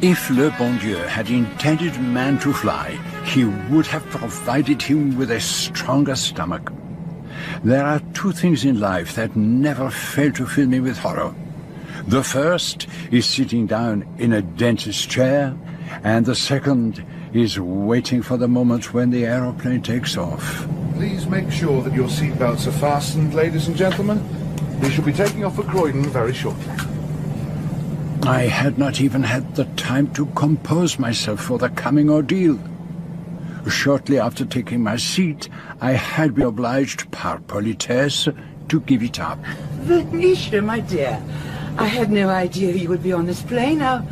If le bon Dieu had intended man to fly, he would have provided him with a stronger stomach. There are two things in life that never fail to fill me with horror. The first is sitting down in a dentist's chair, and the second is waiting for the moment when the aeroplane takes off. Please make sure that your seatbelts are fastened, ladies and gentlemen. We shall be taking off for Croydon very shortly. I had not even had the time to compose myself for the coming ordeal. Shortly after taking my seat, I had been obliged par politesse to give it up. Venetia, my dear, I had no idea you would be on this plane. How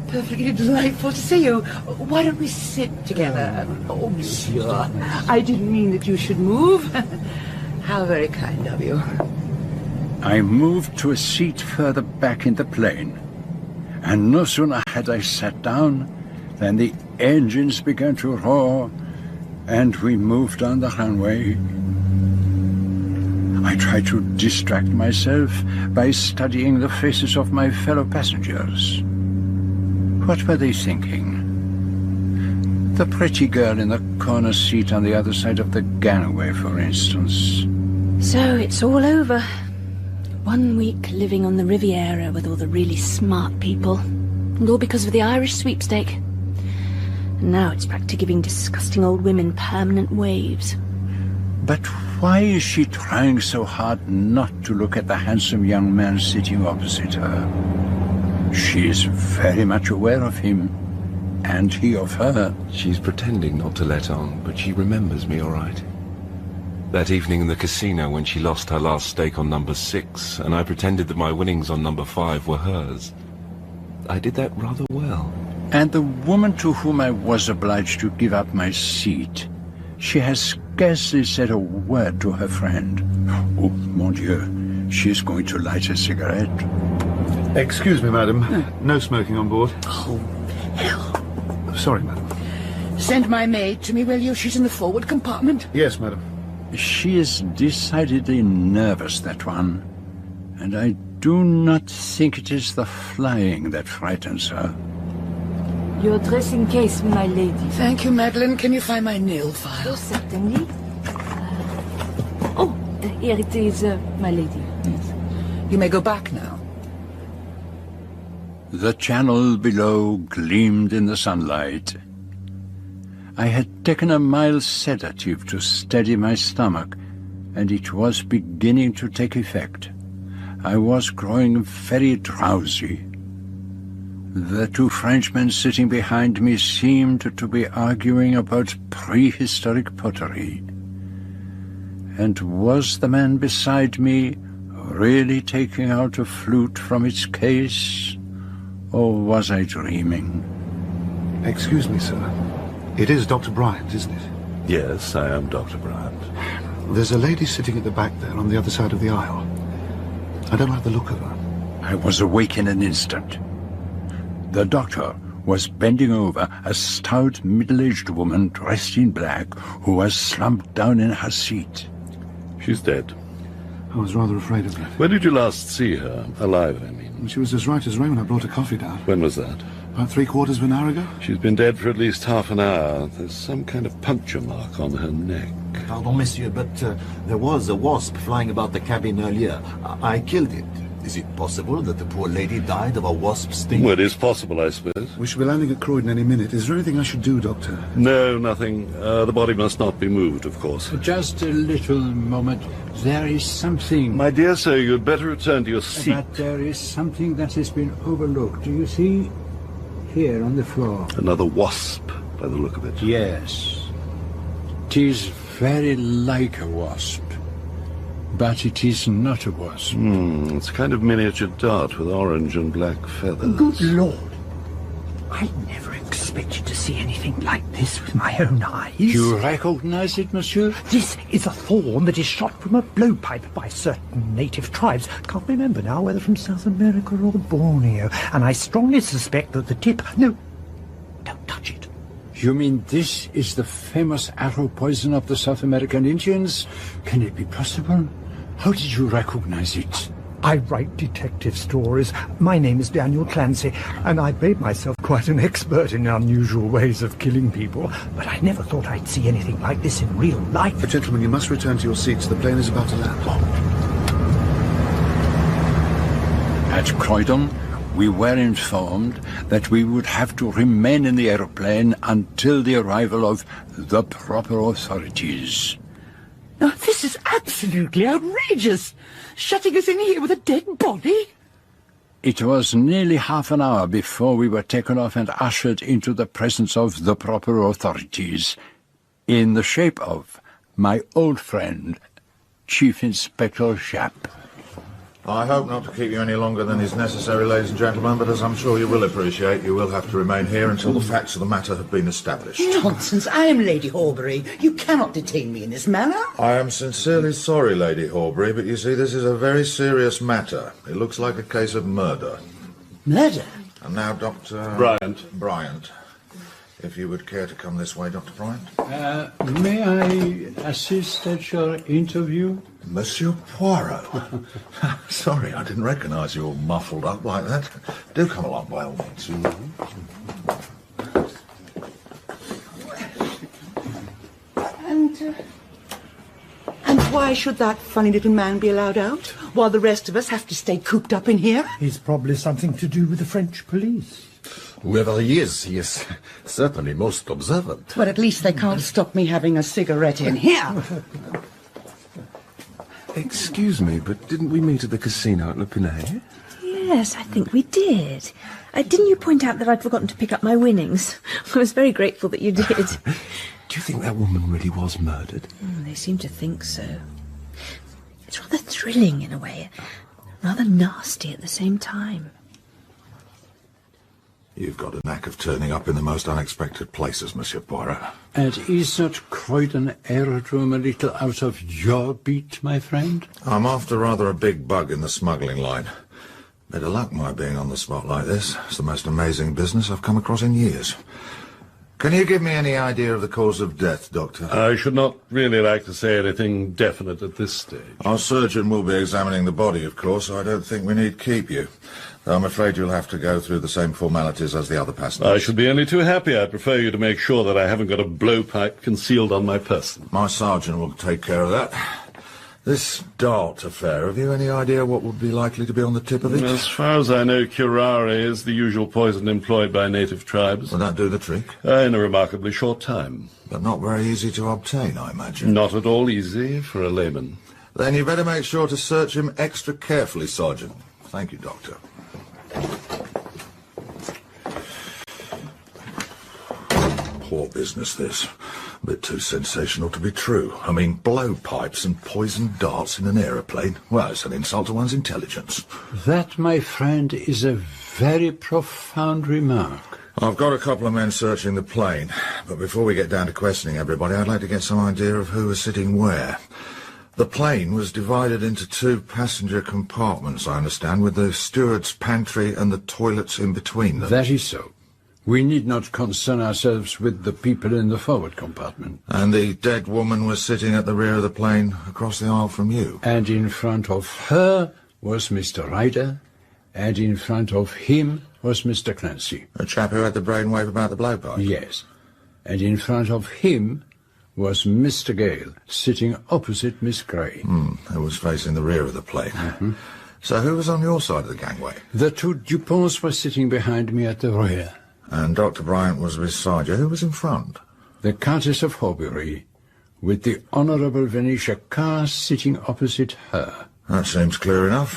perfectly delightful to see you. Why don't we sit together? Oh, Monsieur, I didn't mean that you should move. How very kind of you. I moved to a seat further back in the plane, and no sooner had I sat down than the engines began to roar, and we moved on the runway. I tried to distract myself by studying the faces of my fellow passengers. What were they thinking? The pretty girl in the corner seat on the other side of the gangway, for instance. So it's all over. 1 week living on the Riviera with all the really smart people. And all because of the Irish sweepstake. And now it's back to giving disgusting old women permanent waves. But why is she trying so hard not to look at the handsome young man sitting opposite her? She is very much aware of him, and he of her. She's pretending not to let on, but she remembers me all right. That evening in the casino when she lost her last stake on number 6, and I pretended that my winnings on number 5 were hers. I did that rather well. And the woman to whom I was obliged to give up my seat, she has scarcely said a word to her friend. Oh, mon Dieu, she's going to light a cigarette. Excuse me, madam. No smoking on board. Oh, hell. Sorry, madam. Send my maid to me, will you? She's in the forward compartment. Yes, madam. She is decidedly nervous, that one. And I do not think it is the flying that frightens her. Your dressing case, my lady. Thank you, Madeline. Can you find my nail file? Oh, certainly. Here it is, my lady. Yes. You may go back now. The channel below gleamed in the sunlight. I had taken a mild sedative to steady my stomach, and it was beginning to take effect. I was growing very drowsy. The two Frenchmen sitting behind me seemed to be arguing about prehistoric pottery. And was the man beside me really taking out a flute from its case, or was I dreaming? Excuse me, sir. It is Dr. Bryant, isn't it? Yes, I am Dr. Bryant. There's a lady sitting at the back there on the other side of the aisle. I don't like the look of her. I was awake in an instant. The doctor was bending over a stout, middle-aged woman dressed in black who was slumped down in her seat. She's dead. I was rather afraid of that. When did you last see her? Alive, I mean. She was as right as rain when I brought her coffee down. When was that? About 3/4 of an hour ago. She's been dead for at least half an hour. There's some kind of puncture mark on her neck. Pardon, monsieur, but there was a wasp flying about the cabin earlier. I killed it. Is it possible that the poor lady died of a wasp sting? Well, it is possible, I suppose. We shall be landing at Croydon any minute. Is there anything I should do, Doctor? No, nothing. The body must not be moved, of course. Just a little moment. There is something... My dear sir, you'd better return to your seat. But there is something that has been overlooked. Do you see? Here on the floor. Another wasp, by the look of it. Yes. It is very like a wasp. But it is not a wasp. It's a kind of miniature dart with orange and black feathers. Good Lord! I never expected to see anything like this with my own eyes. You recognize it, monsieur? This is a thorn that is shot from a blowpipe by certain native tribes. Can't remember now whether from South America or Borneo. And I strongly suspect that the tip... No, don't touch it. You mean this is the famous arrow poison of the South American Indians? Can it be possible? How did you recognize it? I write detective stories. My name is Daniel Clancy, and I made myself quite an expert in unusual ways of killing people, but I never thought I'd see anything like this in real life. Gentlemen, you must return to your seats. The plane is about to land. At Croydon, we were informed that we would have to remain in the aeroplane until the arrival of the proper authorities. Oh, this is absolutely outrageous. Shutting us in here with a dead body? It was nearly half an hour before we were taken off and ushered into the presence of the proper authorities, in the shape of my old friend, Chief Inspector Japp. I hope not to keep you any longer than is necessary, ladies and gentlemen, but as I'm sure you will appreciate, you will have to remain here until the facts of the matter have been established. Nonsense. I am Lady Horbury. You cannot detain me in this manner. I am sincerely sorry, Lady Horbury, but you see, this is a very serious matter. It looks like a case of murder. Murder? And now, Dr. Bryant. If you would care to come this way, Dr. Bryant. May I assist at your interview? Monsieur Poirot. Sorry, I didn't recognise you all muffled up like that. Do come along by all means. And why should that funny little man be allowed out, while the rest of us have to stay cooped up in here? It's probably something to do with the French police. Whoever he is certainly most observant. But at least they can't stop me having a cigarette in here. Excuse me, but didn't we meet at the casino at Le Pinay? Yes, I think we did. Didn't you point out that I'd forgotten to pick up my winnings? I was very grateful that you did. Do you think that woman really was murdered? They seem to think so. It's rather thrilling in a way, rather nasty at the same time. You've got a knack of turning up in the most unexpected places, Monsieur Poirot. And is that Croydon aerodrome a little out of your beat, my friend? I'm after rather a big bug in the smuggling line. Bit of luck my being on the spot like this. It's the most amazing business I've come across in years. Can you give me any idea of the cause of death, Doctor? I should not really like to say anything definite at this stage. Our surgeon will be examining the body, of course, so I don't think we need keep you. Though I'm afraid you'll have to go through the same formalities as the other passengers. I should be only too happy. I prefer you to make sure that I haven't got a blowpipe concealed on my person. My sergeant will take care of that. This dart affair, have you any idea what would be likely to be on the tip of it? As far as I know, curare is the usual poison employed by native tribes. Will that do the trick? In a remarkably short time. But not very easy to obtain, I imagine. Not at all easy for a layman. Then you better make sure to search him extra carefully, Sergeant. Thank you, Doctor. Poor business, this. A bit too sensational to be true. I mean, blowpipes and poisoned darts in an aeroplane. Well, it's an insult to one's intelligence. That, my friend, is a very profound remark. I've got a couple of men searching the plane, but before we get down to questioning everybody, I'd like to get some idea of who was sitting where. The plane was divided into 2 passenger compartments, I understand, with the steward's pantry and the toilets in between them. That is so. We need not concern ourselves with the people in the forward compartment. And the dead woman was sitting at the rear of the plane, across the aisle from you. And in front of her was Mr. Ryder, and in front of him was Mr. Clancy. The chap who had the brainwave about the blowpipe? Yes. And in front of him was Mr. Gale, sitting opposite Miss Gray. Who was facing the rear of the plane. So who was on your side of the gangway? The 2 Duponts were sitting behind me at the rear. And Dr. Bryant was beside you. Who was in front? The Countess of Horbury, with the Honourable Venetia Carr sitting opposite her. That seems clear enough.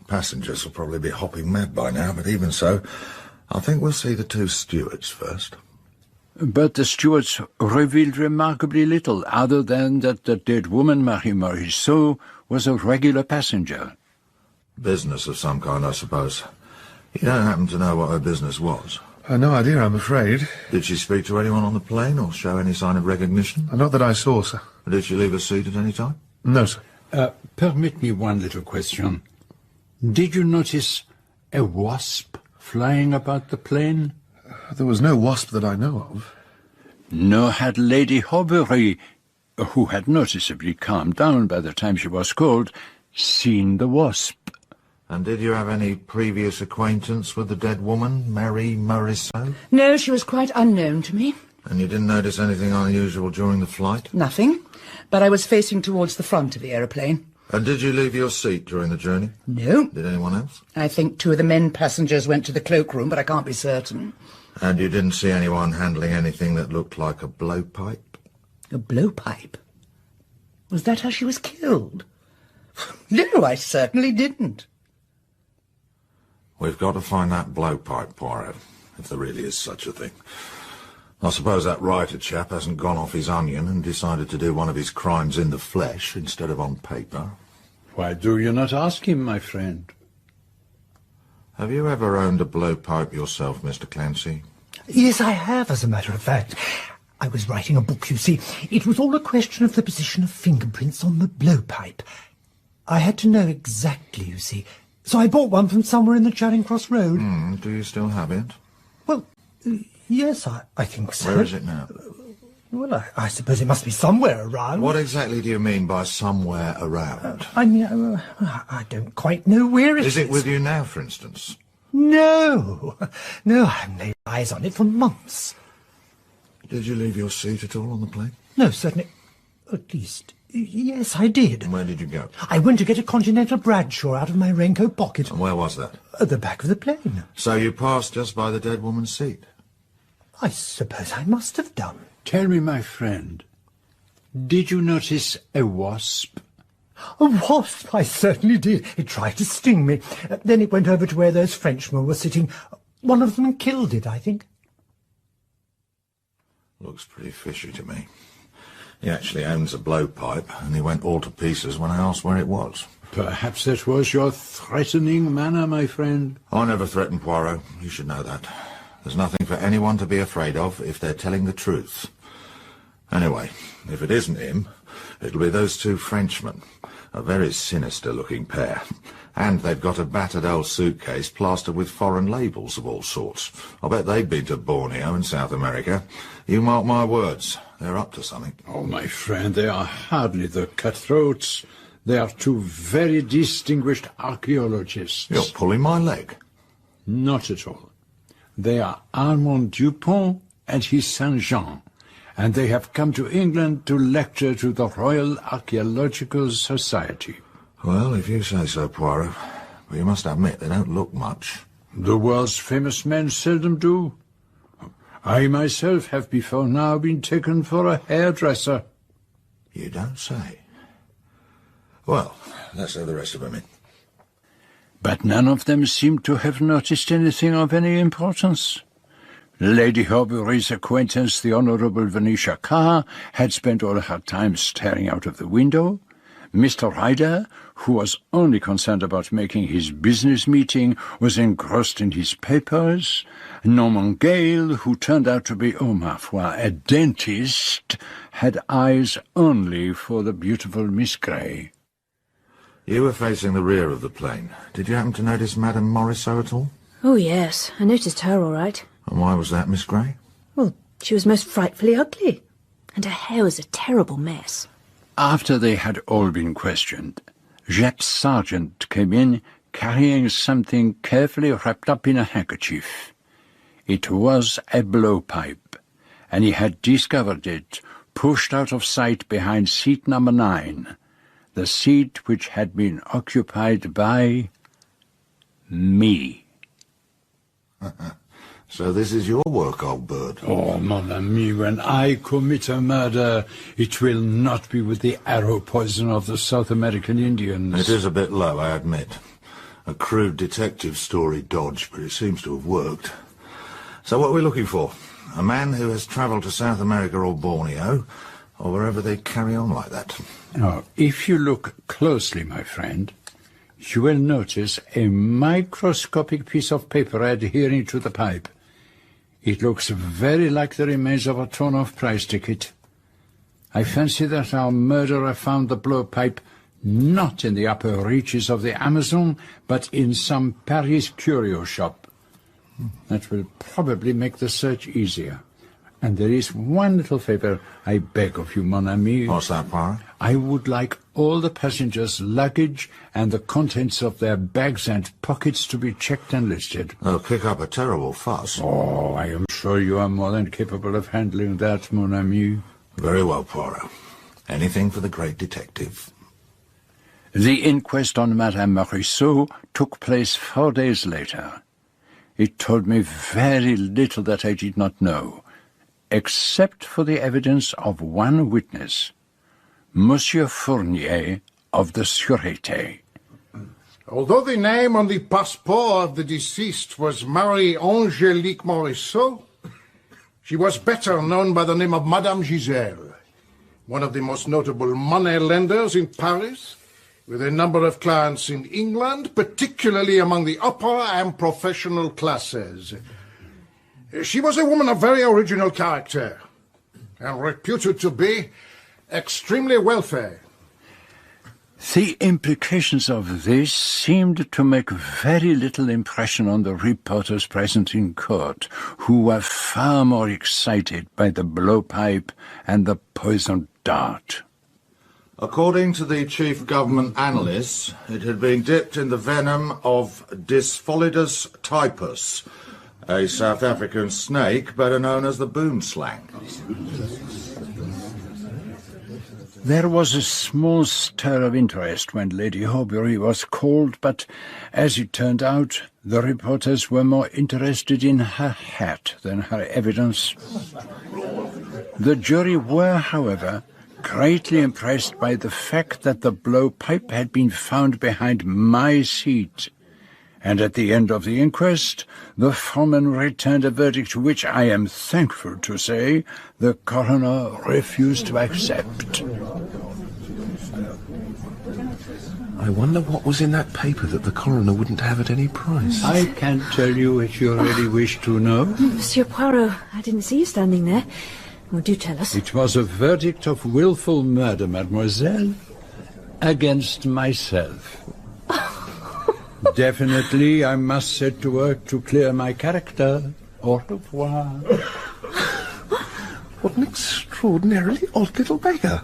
Passengers will probably be hopping mad by now, but even so, I think we'll see the 2 stewards first. But the stewards revealed remarkably little, other than that the dead woman, Marie Morisseau, was a regular passenger. Business of some kind, I suppose. You don't happen to know what her business was? No idea, I'm afraid. Did she speak to anyone on the plane or show any sign of recognition? Not that I saw, sir. Did she leave a seat at any time? No, sir. Permit me one little question. Did you notice a wasp flying about the plane? There was no wasp that I know of. Nor had Lady Horbury, who had noticeably calmed down by the time she was called, seen the wasp. And did you have any previous acquaintance with the dead woman, Mary Morisot? No, she was quite unknown to me. And you didn't notice anything unusual during the flight? Nothing, but I was facing towards the front of the aeroplane. And did you leave your seat during the journey? No. Did anyone else? I think 2 of the men passengers went to the cloakroom, but I can't be certain. And you didn't see anyone handling anything that looked like a blowpipe? A blowpipe? Was that how she was killed? No, I certainly didn't. We've got to find that blowpipe, Poirot, if there really is such a thing. I suppose that writer chap hasn't gone off his onion and decided to do one of his crimes in the flesh instead of on paper. Why do you not ask him, my friend? Have you ever owned a blowpipe yourself, Mr. Clancy? Yes, I have, as a matter of fact. I was writing a book, you see. It was all a question of the position of fingerprints on the blowpipe. I had to know exactly, you see. So I bought one from somewhere in the Charing Cross Road. Do you still have it? Well, yes, I think so. Where is it now? Well, I suppose it must be somewhere around. What exactly do you mean by somewhere around? I mean, I don't quite know where it is. Is it with you now, for instance? No. No, I haven't laid eyes on it for months. Did you leave your seat at all on the plane? No, certainly. At least, yes, I did. And where did you go? I went to get a Continental Bradshaw out of my raincoat pocket. And where was that? At the back of the plane. So you passed just by the dead woman's seat? I suppose I must have done. Tell me, my friend, did you notice a wasp? A wasp? I certainly did. It tried to sting me. Then it went over to where those Frenchmen were sitting. One of them killed it, I think. Looks pretty fishy to me. He actually owns a blowpipe, and he went all to pieces when I asked where it was. Perhaps that was your threatening manner, my friend. I never threaten Poirot. You should know that. There's nothing for anyone to be afraid of if they're telling the truth. Anyway, if it isn't him, it'll be those 2 Frenchmen. A very sinister-looking pair. And they've got a battered old suitcase plastered with foreign labels of all sorts. I bet they've been to Borneo in South America. You mark my words, they're up to something. Oh, my friend, they are hardly the cutthroats. They are 2 very distinguished archaeologists. You're pulling my leg. Not at all. They are Armand Dupont and his son Jean, and they have come to England to lecture to the Royal Archaeological Society. Well, if you say so, Poirot. But you must admit they don't look much. The world's famous men seldom do. I myself have before now been taken for a hairdresser. You don't say. Well, let's have the rest of them in. But none of them seemed to have noticed anything of any importance. Lady Horbury's acquaintance, the Honourable Venetia Carr, had spent all her time staring out of the window. Mr. Ryder, who was only concerned about making his business meeting, was engrossed in his papers. Norman Gale, who turned out to be, oh ma foi, a dentist, had eyes only for the beautiful Miss Grey. You were facing the rear of the plane. Did you happen to notice Madame Morisot at all? Oh, yes. I noticed her all right. And why was that, Miss Grey? Well, she was most frightfully ugly. And her hair was a terrible mess. After they had all been questioned, Japp's sergeant came in carrying something carefully wrapped up in a handkerchief. It was a blowpipe, and he had discovered it pushed out of sight behind seat number 9, the seat which had been occupied by me. So this is your work, old bird. Oh, mon ami, when I commit a murder, it will not be with the arrow poison of the South American Indians. It is a bit low, I admit. A crude detective story dodge, but it seems to have worked. So what are we looking for? A man who has travelled to South America or Borneo, or wherever they carry on like that. Now, if you look closely, my friend, you will notice a microscopic piece of paper adhering to the pipe. It looks very like the remains of a torn-off prize ticket. I fancy that our murderer found the blowpipe not in the upper reaches of the Amazon, but in some Paris curio shop. That will probably make the search easier. And there is one little favour I beg of you, mon ami. What's that, Poirot? I would like all the passengers' luggage and the contents of their bags and pockets to be checked and listed. They'll kick up a terrible fuss. Oh, I am sure you are more than capable of handling that, mon ami. Very well, Poirot. Anything for the great detective. The inquest on Madame Morisot took place 4 days later. It told me very little that I did not know, except for the evidence of one witness, Monsieur Fournier of the Sûreté. Although the name on the passport of the deceased was Marie-Angélique Morisot, she was better known by the name of Madame Giselle, one of the most notable money lenders in Paris, with a number of clients in England, particularly among the upper and professional classes. She was a woman of very original character, and reputed to be extremely wealthy. The implications of this seemed to make very little impression on the reporters present in court, who were far more excited by the blowpipe and the poisoned dart. According to the chief government analysts, it had been dipped in the venom of Dyspholidus typus, a South African snake better known as the boomslang. There was a small stir of interest when Lady Horbury was called, but as it turned out, the reporters were more interested in her hat than her evidence. The jury were, however, greatly impressed by the fact that the blowpipe had been found behind my seat, and at the end of the inquest, the foreman returned a verdict which, I am thankful to say, the coroner refused to accept. I wonder what was in that paper that the coroner wouldn't have at any price. I can't tell you if you really wish to know. Monsieur Poirot, I didn't see you standing there. Well, do tell us. It was a verdict of willful murder, mademoiselle, against myself. Definitely, I must set to work to clear my character. Au revoir. What an extraordinarily odd little beggar.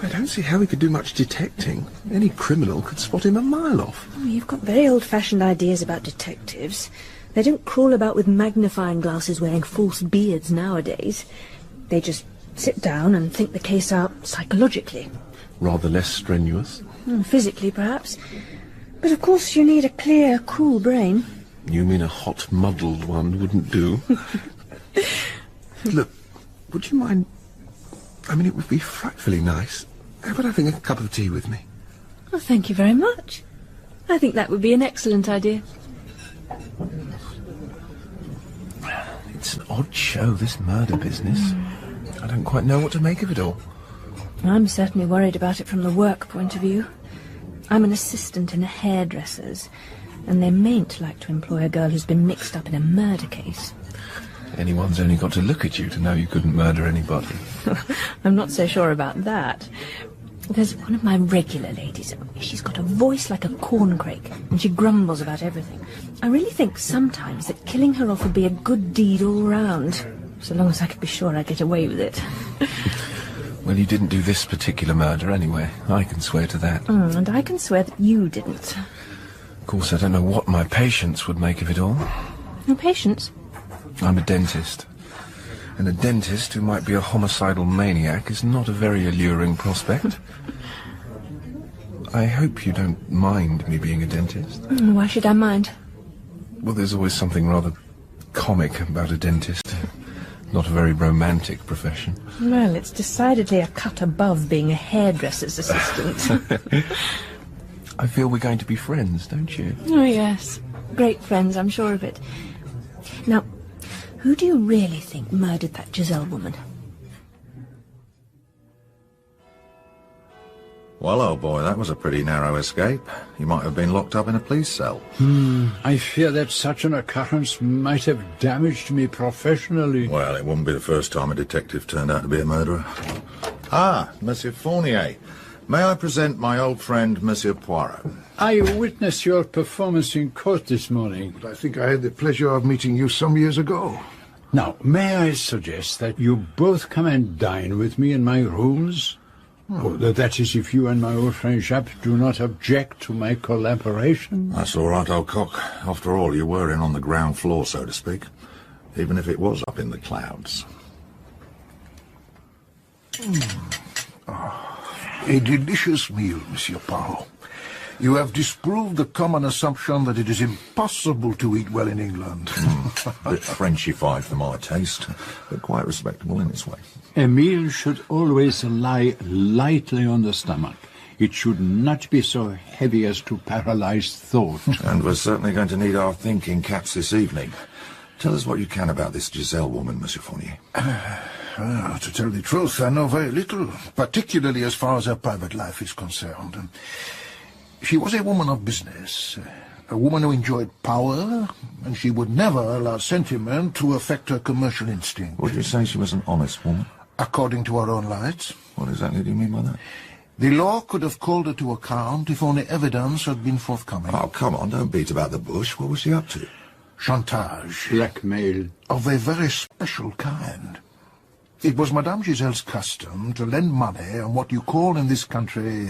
I don't see how he could do much detecting. Any criminal could spot him a mile off. Oh, you've got very old-fashioned ideas about detectives. They don't crawl about with magnifying glasses wearing false beards nowadays. They just sit down and think the case out psychologically. Rather less strenuous. Physically, perhaps. But of course you need a clear, cool brain. You mean a hot, muddled one wouldn't do? Look, would you mind... I mean, it would be frightfully nice. How about having a cup of tea with me? Oh, thank you very much. I think that would be an excellent idea. It's an odd show, this murder business. I don't quite know what to make of it all. I'm certainly worried about it from the work point of view. I'm an assistant in a hairdresser's, and they mayn't like to employ a girl who's been mixed up in a murder case. Anyone's only got to look at you to know you couldn't murder anybody. I'm not so sure about that. There's one of my regular ladies. She's got a voice like a corncrake, and she grumbles about everything. I really think sometimes that killing her off would be a good deed all round, so long as I could be sure I'd get away with it. Well, you didn't do this particular murder anyway. I can swear to that. And I can swear that you didn't. Of course, I don't know what my patients would make of it all. Your patients? I'm a dentist. And a dentist who might be a homicidal maniac is not a very alluring prospect. I hope you don't mind me being a dentist. Why should I mind? Well, there's always something rather comic about a dentist. Not a very romantic profession. Well, it's decidedly a cut above being a hairdresser's assistant. I feel we're going to be friends, don't you? Oh, yes. Great friends, I'm sure of it. Now, who do you really think murdered that Giselle woman? Well, old boy, that was a pretty narrow escape. You might have been locked up in a police cell. I fear that such an occurrence might have damaged me professionally. Well, it wouldn't be the first time a detective turned out to be a murderer. Ah, Monsieur Fournier. May I present my old friend, Monsieur Poirot? I witnessed your performance in court this morning. I think I had the pleasure of meeting you some years ago. Now, may I suggest that you both come and dine with me in my rooms? Oh, that is, if you and my old friend Japp do not object to my collaboration. That's all right, old cock. After all, you were in on the ground floor, so to speak. Even if it was up in the clouds. A delicious meal, Monsieur Poirot. You have disproved the common assumption that it is impossible to eat well in England. A bit Frenchified for my taste, but quite respectable in its way. A meal should always lie lightly on the stomach. It should not be so heavy as to paralyze thought. And we're certainly going to need our thinking caps this evening. Tell us what you can about this Giselle woman, Monsieur Fournier. To tell the truth, I know very little, particularly as far as her private life is concerned. She was a woman of business, a woman who enjoyed power, and she would never allow sentiment to affect her commercial instinct. Would you say she was an honest woman? According to her own lights. What exactly do you mean by that? The law could have called her to account if only evidence had been forthcoming. Oh, come on, don't beat about the bush. What was she up to? Chantage. Blackmail. Of a very special kind. It was Madame Giselle's custom to lend money on what you call in this country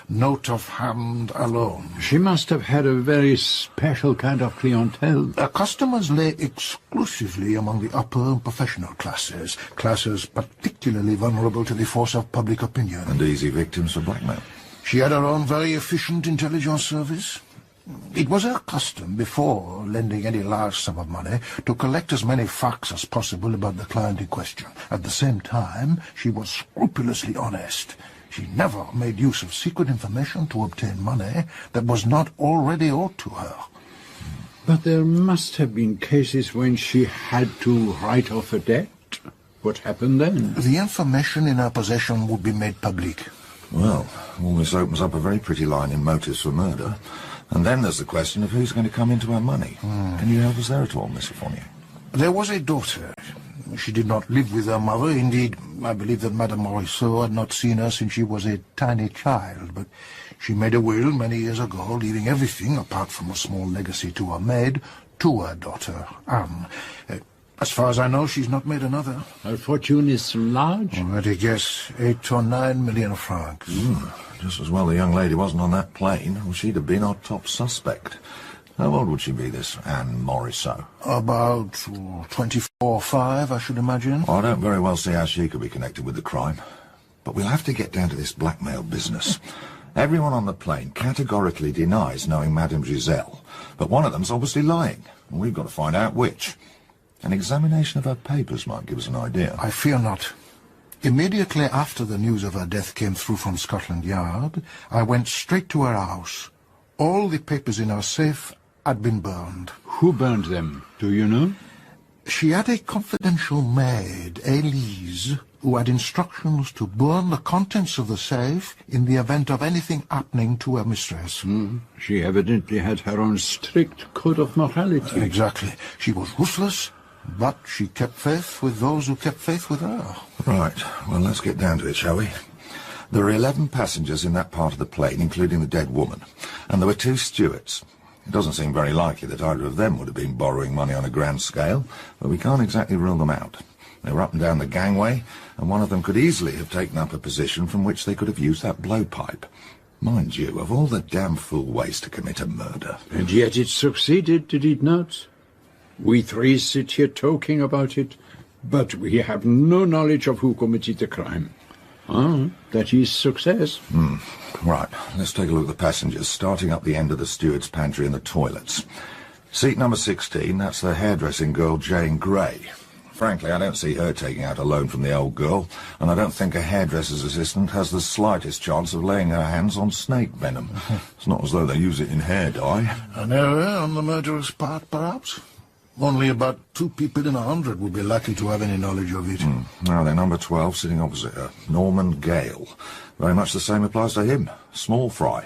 note of hand alone. She must have had a very special kind of clientele. Her customers lay exclusively among the upper and professional classes, classes particularly vulnerable to the force of public opinion. And easy victims for blackmail. She had her own very efficient intelligence service. It was her custom, before lending any large sum of money, to collect as many facts as possible about the client in question. At the same time, she was scrupulously honest. She never made use of secret information to obtain money that was not already owed to her. But there must have been cases when she had to write off a debt. What happened then? The information in her possession would be made public. Well, all this opens up a very pretty line in motives for murder. And then there's the question of who's going to come into her money. Can you help us there at all, Mr. Fournier? There was a daughter. She did not live with her mother. Indeed, I believe that Madame Morisot had not seen her since she was a tiny child. But she made a will many years ago, leaving everything, apart from a small legacy to her maid, to her daughter, Anne. As far as I know, she's not made another. Her fortune is large? I'd guess 8 or 9 million francs. Just as well the young lady wasn't on that plane, or she'd have been our top suspect. How old would she be, this Anne Morisot? About 24 or 5, I should imagine. I don't very well see how she could be connected with the crime. But we'll have to get down to this blackmail business. Everyone on the plane categorically denies knowing Madame Giselle, but one of them's obviously lying, and we've got to find out which. An examination of her papers might give us an idea. I fear not. Immediately after the news of her death came through from Scotland Yard, I went straight to her house. All the papers in her safe had been burned. Who burned them? Do you know? She had a confidential maid, Elise, who had instructions to burn the contents of the safe in the event of anything happening to her mistress. She evidently had her own strict code of morality. Exactly. She was ruthless, but she kept faith with those who kept faith with her. Right. Well, let's get down to it, shall we? There were 11 passengers in that part of the plane, including the dead woman, and there were 2 stewards. It doesn't seem very likely that either of them would have been borrowing money on a grand scale, but we can't exactly rule them out. They were up and down the gangway, and one of them could easily have taken up a position from which they could have used that blowpipe. Mind you, of all the damn fool ways to commit a murder. And yet it succeeded, did it not? We 3 sit here talking about it, but we have no knowledge of who committed the crime. That is success. Right, let's take a look at the passengers, starting up the end of the steward's pantry and the toilets. Seat number 16, that's the hairdressing girl Jane Grey. Frankly, I don't see her taking out a loan from the old girl, and I don't think a hairdresser's assistant has the slightest chance of laying her hands on snake venom. It's not as though they use it in hair dye. An error on the murderer's part, perhaps? Only about 2 people in 100 would be likely to have any knowledge of it. Now then, number 12, sitting opposite her, Norman Gale. Very much the same applies to him. Small fry.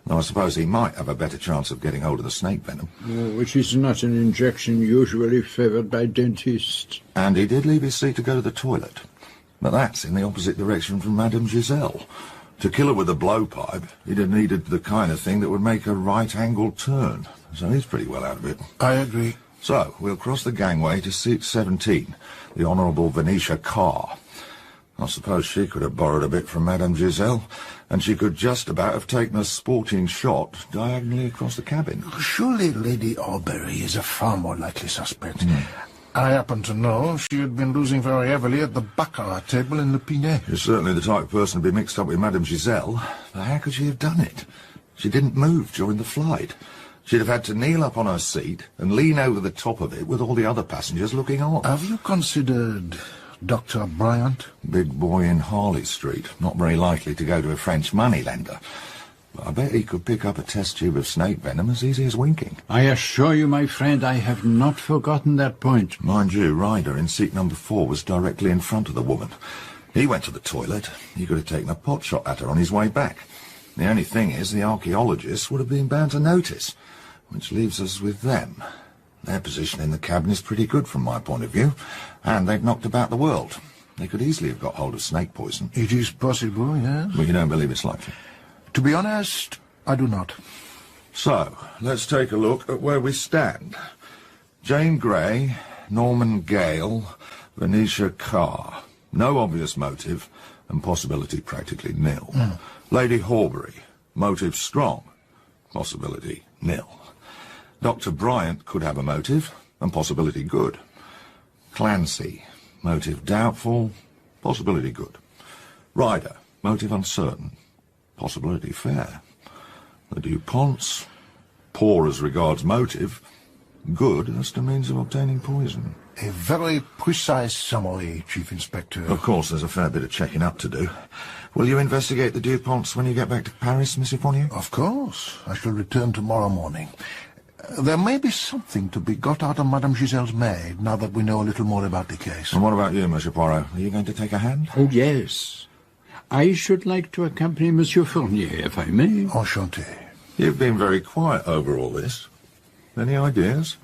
Though I suppose he might have a better chance of getting hold of the snake venom. Which is not an injection usually favoured by dentists. And he did leave his seat to go to the toilet. But that's in the opposite direction from Madame Giselle. To kill her with a blowpipe, he'd have needed the kind of thing that would make a right-angled turn. So he's pretty well out of it. I agree. So, we'll cross the gangway to seat 17, the Honourable Venetia Carr. I suppose she could have borrowed a bit from Madame Giselle, and she could just about have taken a sporting shot diagonally across the cabin. Surely Lady Aubrey is a far more likely suspect. I happen to know she had been losing very heavily at the baccarat table in Le Pinet. She's certainly the type of person to be mixed up with Madame Giselle. But how could she have done it? She didn't move during the flight. She'd have had to kneel up on her seat and lean over the top of it with all the other passengers looking on. Have you considered Dr. Bryant? Big boy in Harley Street. Not very likely to go to a French moneylender. But I bet he could pick up a test tube of snake venom as easy as winking. I assure you, my friend, I have not forgotten that point. Mind you, Ryder in seat number 4 was directly in front of the woman. He went to the toilet. He could have taken a pot shot at her on his way back. The only thing is, the archaeologists would have been bound to notice, which leaves us with them. Their position in the cabin is pretty good from my point of view, and they've knocked about the world. They could easily have got hold of snake poison. It is possible, yes. But you don't believe it's likely? To be honest, I do not. So, let's take a look at where we stand. Jane Grey, Norman Gale, Venetia Carr. No obvious motive, and possibility practically nil. Lady Horbury, motive strong, possibility nil. Dr. Bryant could have a motive, and possibility good. Clancy, motive doubtful, possibility good. Ryder, motive uncertain, possibility fair. The DuPonts, poor as regards motive, good as to means of obtaining poison. A very precise summary, Chief Inspector. Of course, there's a fair bit of checking up to do. Will you investigate the DuPonts when you get back to Paris, Monsieur Fournier? Of course. I shall return tomorrow morning. There may be something to be got out of Madame Giselle's maid, now that we know a little more about the case. And what about you, Monsieur Poirot? Are you going to take a hand? Oh, yes. I should like to accompany Monsieur Fournier, if I may. Enchanté. You've been very quiet over all this. Any ideas?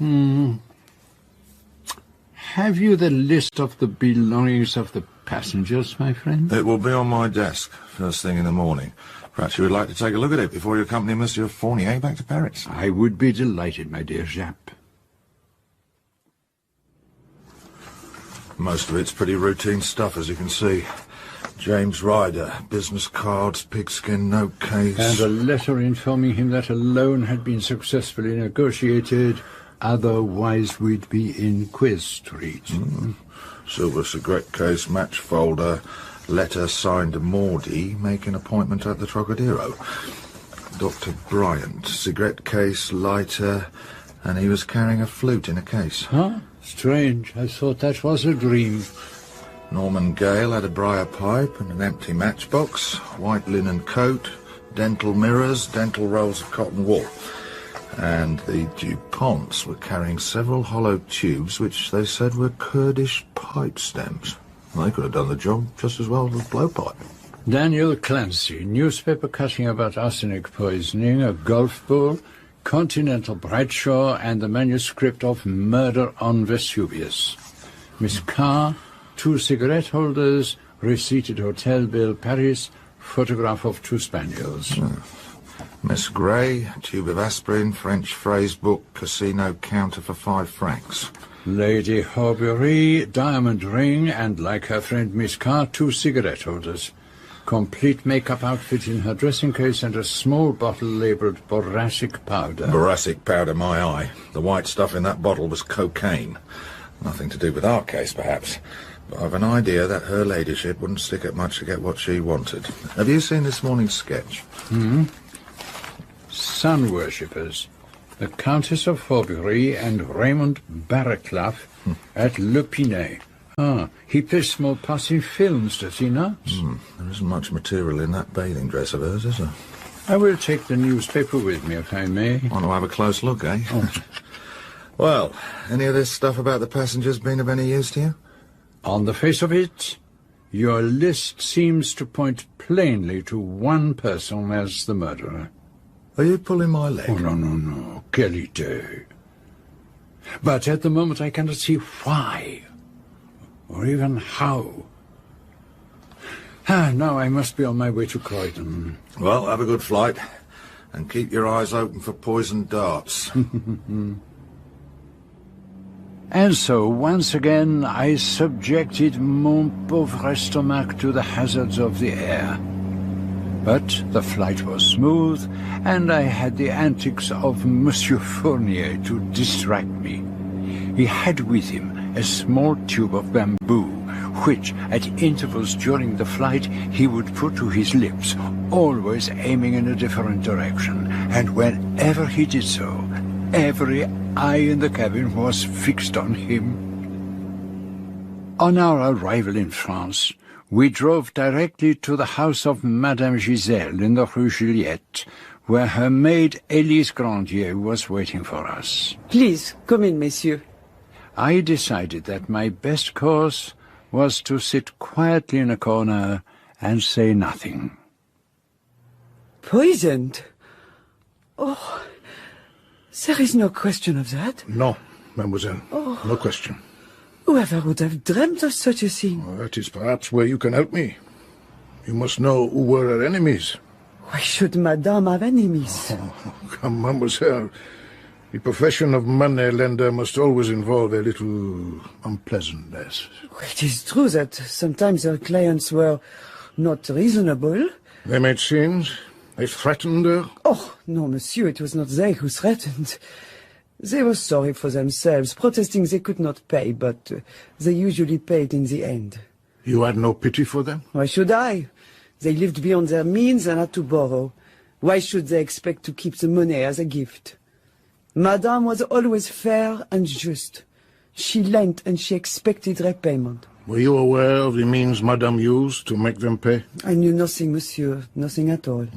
Have you the list of the belongings of the passengers, my friend? It will be on my desk, first thing in the morning. Perhaps you would like to take a look at it before you accompany Monsieur Fournier back to Paris. I would be delighted, my dear Japp. Most of it's pretty routine stuff, as you can see. James Ryder, business cards, pigskin note case. And a letter informing him that a loan had been successfully negotiated, otherwise we'd be in Quiz Street. Silver cigarette case, match folder, letter signed Maudie, make an appointment at the Trocadero. Dr. Bryant, cigarette case, lighter, and he was carrying a flute in a case. Huh? Strange. I thought that was a dream. Norman Gale had a briar pipe and an empty matchbox, white linen coat, dental mirrors, dental rolls of cotton wool. And the DuPonts were carrying several hollow tubes which they said were Kurdish pipe stems. They could have done the job just as well as a blowpipe. Daniel Clancy, newspaper cutting about arsenic poisoning, a golf ball, Continental Bradshaw, and the manuscript of Murder on Vesuvius. Miss Carr, 2 cigarette holders, receipted hotel bill, Paris, photograph of 2 spaniels. Miss Grey, tube of aspirin, French phrase book, casino counter for 5 francs. Lady Horbury, diamond ring, and like her friend Miss Carr, 2 cigarette holders. Complete makeup outfit in her dressing case and a small bottle labelled boracic powder. Boracic powder, my eye. The white stuff in that bottle was cocaine. Nothing to do with our case, perhaps. But I've an idea that her ladyship wouldn't stick at much to get what she wanted. Have you seen this morning's sketch? Sun worshippers. The Countess of Horbury and Raymond Barraclough at Le Pinet. He plays small parts in films, does he not? There isn't much material in that bathing dress of hers, is there? I will take the newspaper with me, if I may. Want to have a close look, eh? Well, any of this stuff about the passengers been of any use to you? On the face of it, your list seems to point plainly to one person as the murderer. Are you pulling my leg? Oh, no. Quelle idée. But at the moment I cannot see why, or even how. Now I must be on my way to Croydon. Well, have a good flight, and keep your eyes open for poisoned darts. And so, once again, I subjected mon pauvre stomach to the hazards of the air. But the flight was smooth, and I had the antics of Monsieur Fournier to distract me. He had with him a small tube of bamboo, which, at intervals during the flight, he would put to his lips, always aiming in a different direction, and whenever he did so, every eye in the cabin was fixed on him. On our arrival in France, we drove directly to the house of Madame Giselle in the Rue Juliette, where her maid Élise Grandier was waiting for us. Please, come in, Monsieur. I decided that my best course was to sit quietly in a corner and say nothing. Poisoned? Oh, there is no question of that. No, mademoiselle. Oh. No question. Whoever would have dreamt of such a thing? Well, that is perhaps where you can help me. You must know who were her enemies. Why should Madame have enemies? Oh, come, mademoiselle. The profession of money lender must always involve a little unpleasantness. It is true that sometimes her clients were not reasonable. They made scenes. They threatened her. Oh, no, monsieur, it was not they who threatened. They were sorry for themselves, protesting they could not pay, but they usually paid in the end. You had no pity for them? Why should I? They lived beyond their means and had to borrow. Why should they expect to keep the money as a gift? Madame was always fair and just. She lent and she expected repayment. Were you aware of the means Madame used to make them pay? I knew nothing, monsieur, nothing at all.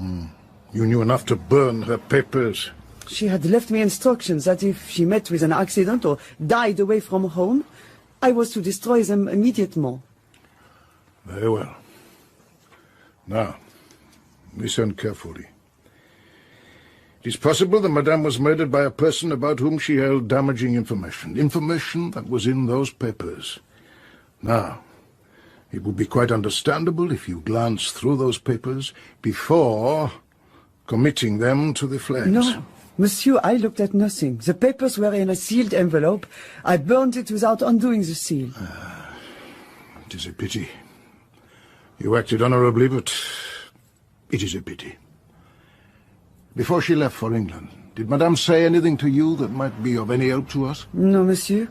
You knew enough to burn her papers. She had left me instructions that if she met with an accident or died away from home, I was to destroy them immediately. Very well. Now, listen carefully. It is possible that Madame was murdered by a person about whom she held damaging information. Information that was in those papers. Now, it would be quite understandable if you glanced through those papers before committing them to the flames. No, monsieur, I looked at nothing. The papers were in a sealed envelope. I burned it without undoing the seal. It is a pity. You acted honorably, but it is a pity. Before she left for England, did Madame say anything to you that might be of any help to us? No, monsieur.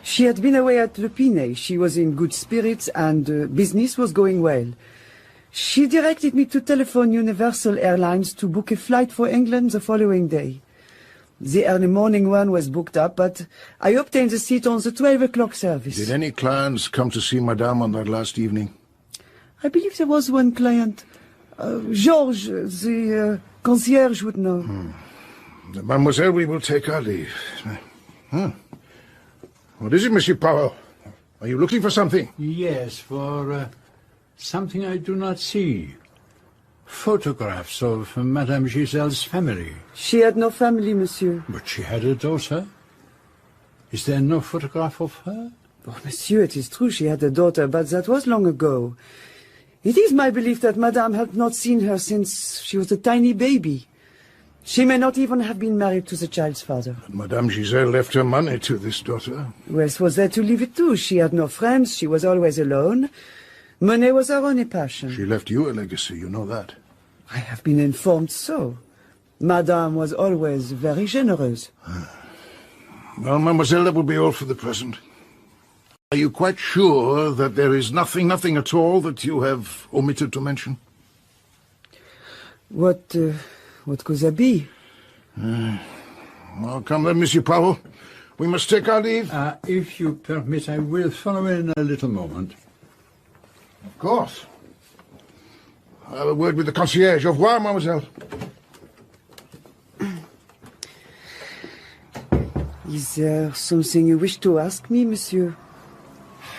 She had been away at Le Pinet. She was in good spirits and business was going well. She directed me to telephone Universal Airlines to book a flight for England the following day. The early morning one was booked up, but I obtained a seat on the 12 o'clock service. Did any clients come to see Madame on that last evening? I believe there was one client. Georges, the concierge, would know. Mademoiselle, we will take our leave. What is it, Monsieur Poirot? Are you looking for something? Yes, for something I do not see. Photographs of Madame Giselle's family. She had no family, monsieur. But she had a daughter. Is there no photograph of her? Oh, monsieur, it is true she had a daughter, but that was long ago. It is my belief that Madame had not seen her since she was a tiny baby. She may not even have been married to the child's father. But Madame Giselle left her money to this daughter. Who else was there to leave it to? She had no friends, she was always alone. Money was her only passion. She left you a legacy, you know that. I have been informed so. Madame was always very generous. Well, mademoiselle, that will be all for the present. Are you quite sure that there is nothing at all that you have omitted to mention? What could there be? Well, come then, Monsieur Poirot. We must take our leave. If you permit, I will follow in a little moment. Of course. I'll have a word with the concierge. Au revoir, mademoiselle. Is there something you wish to ask me, monsieur?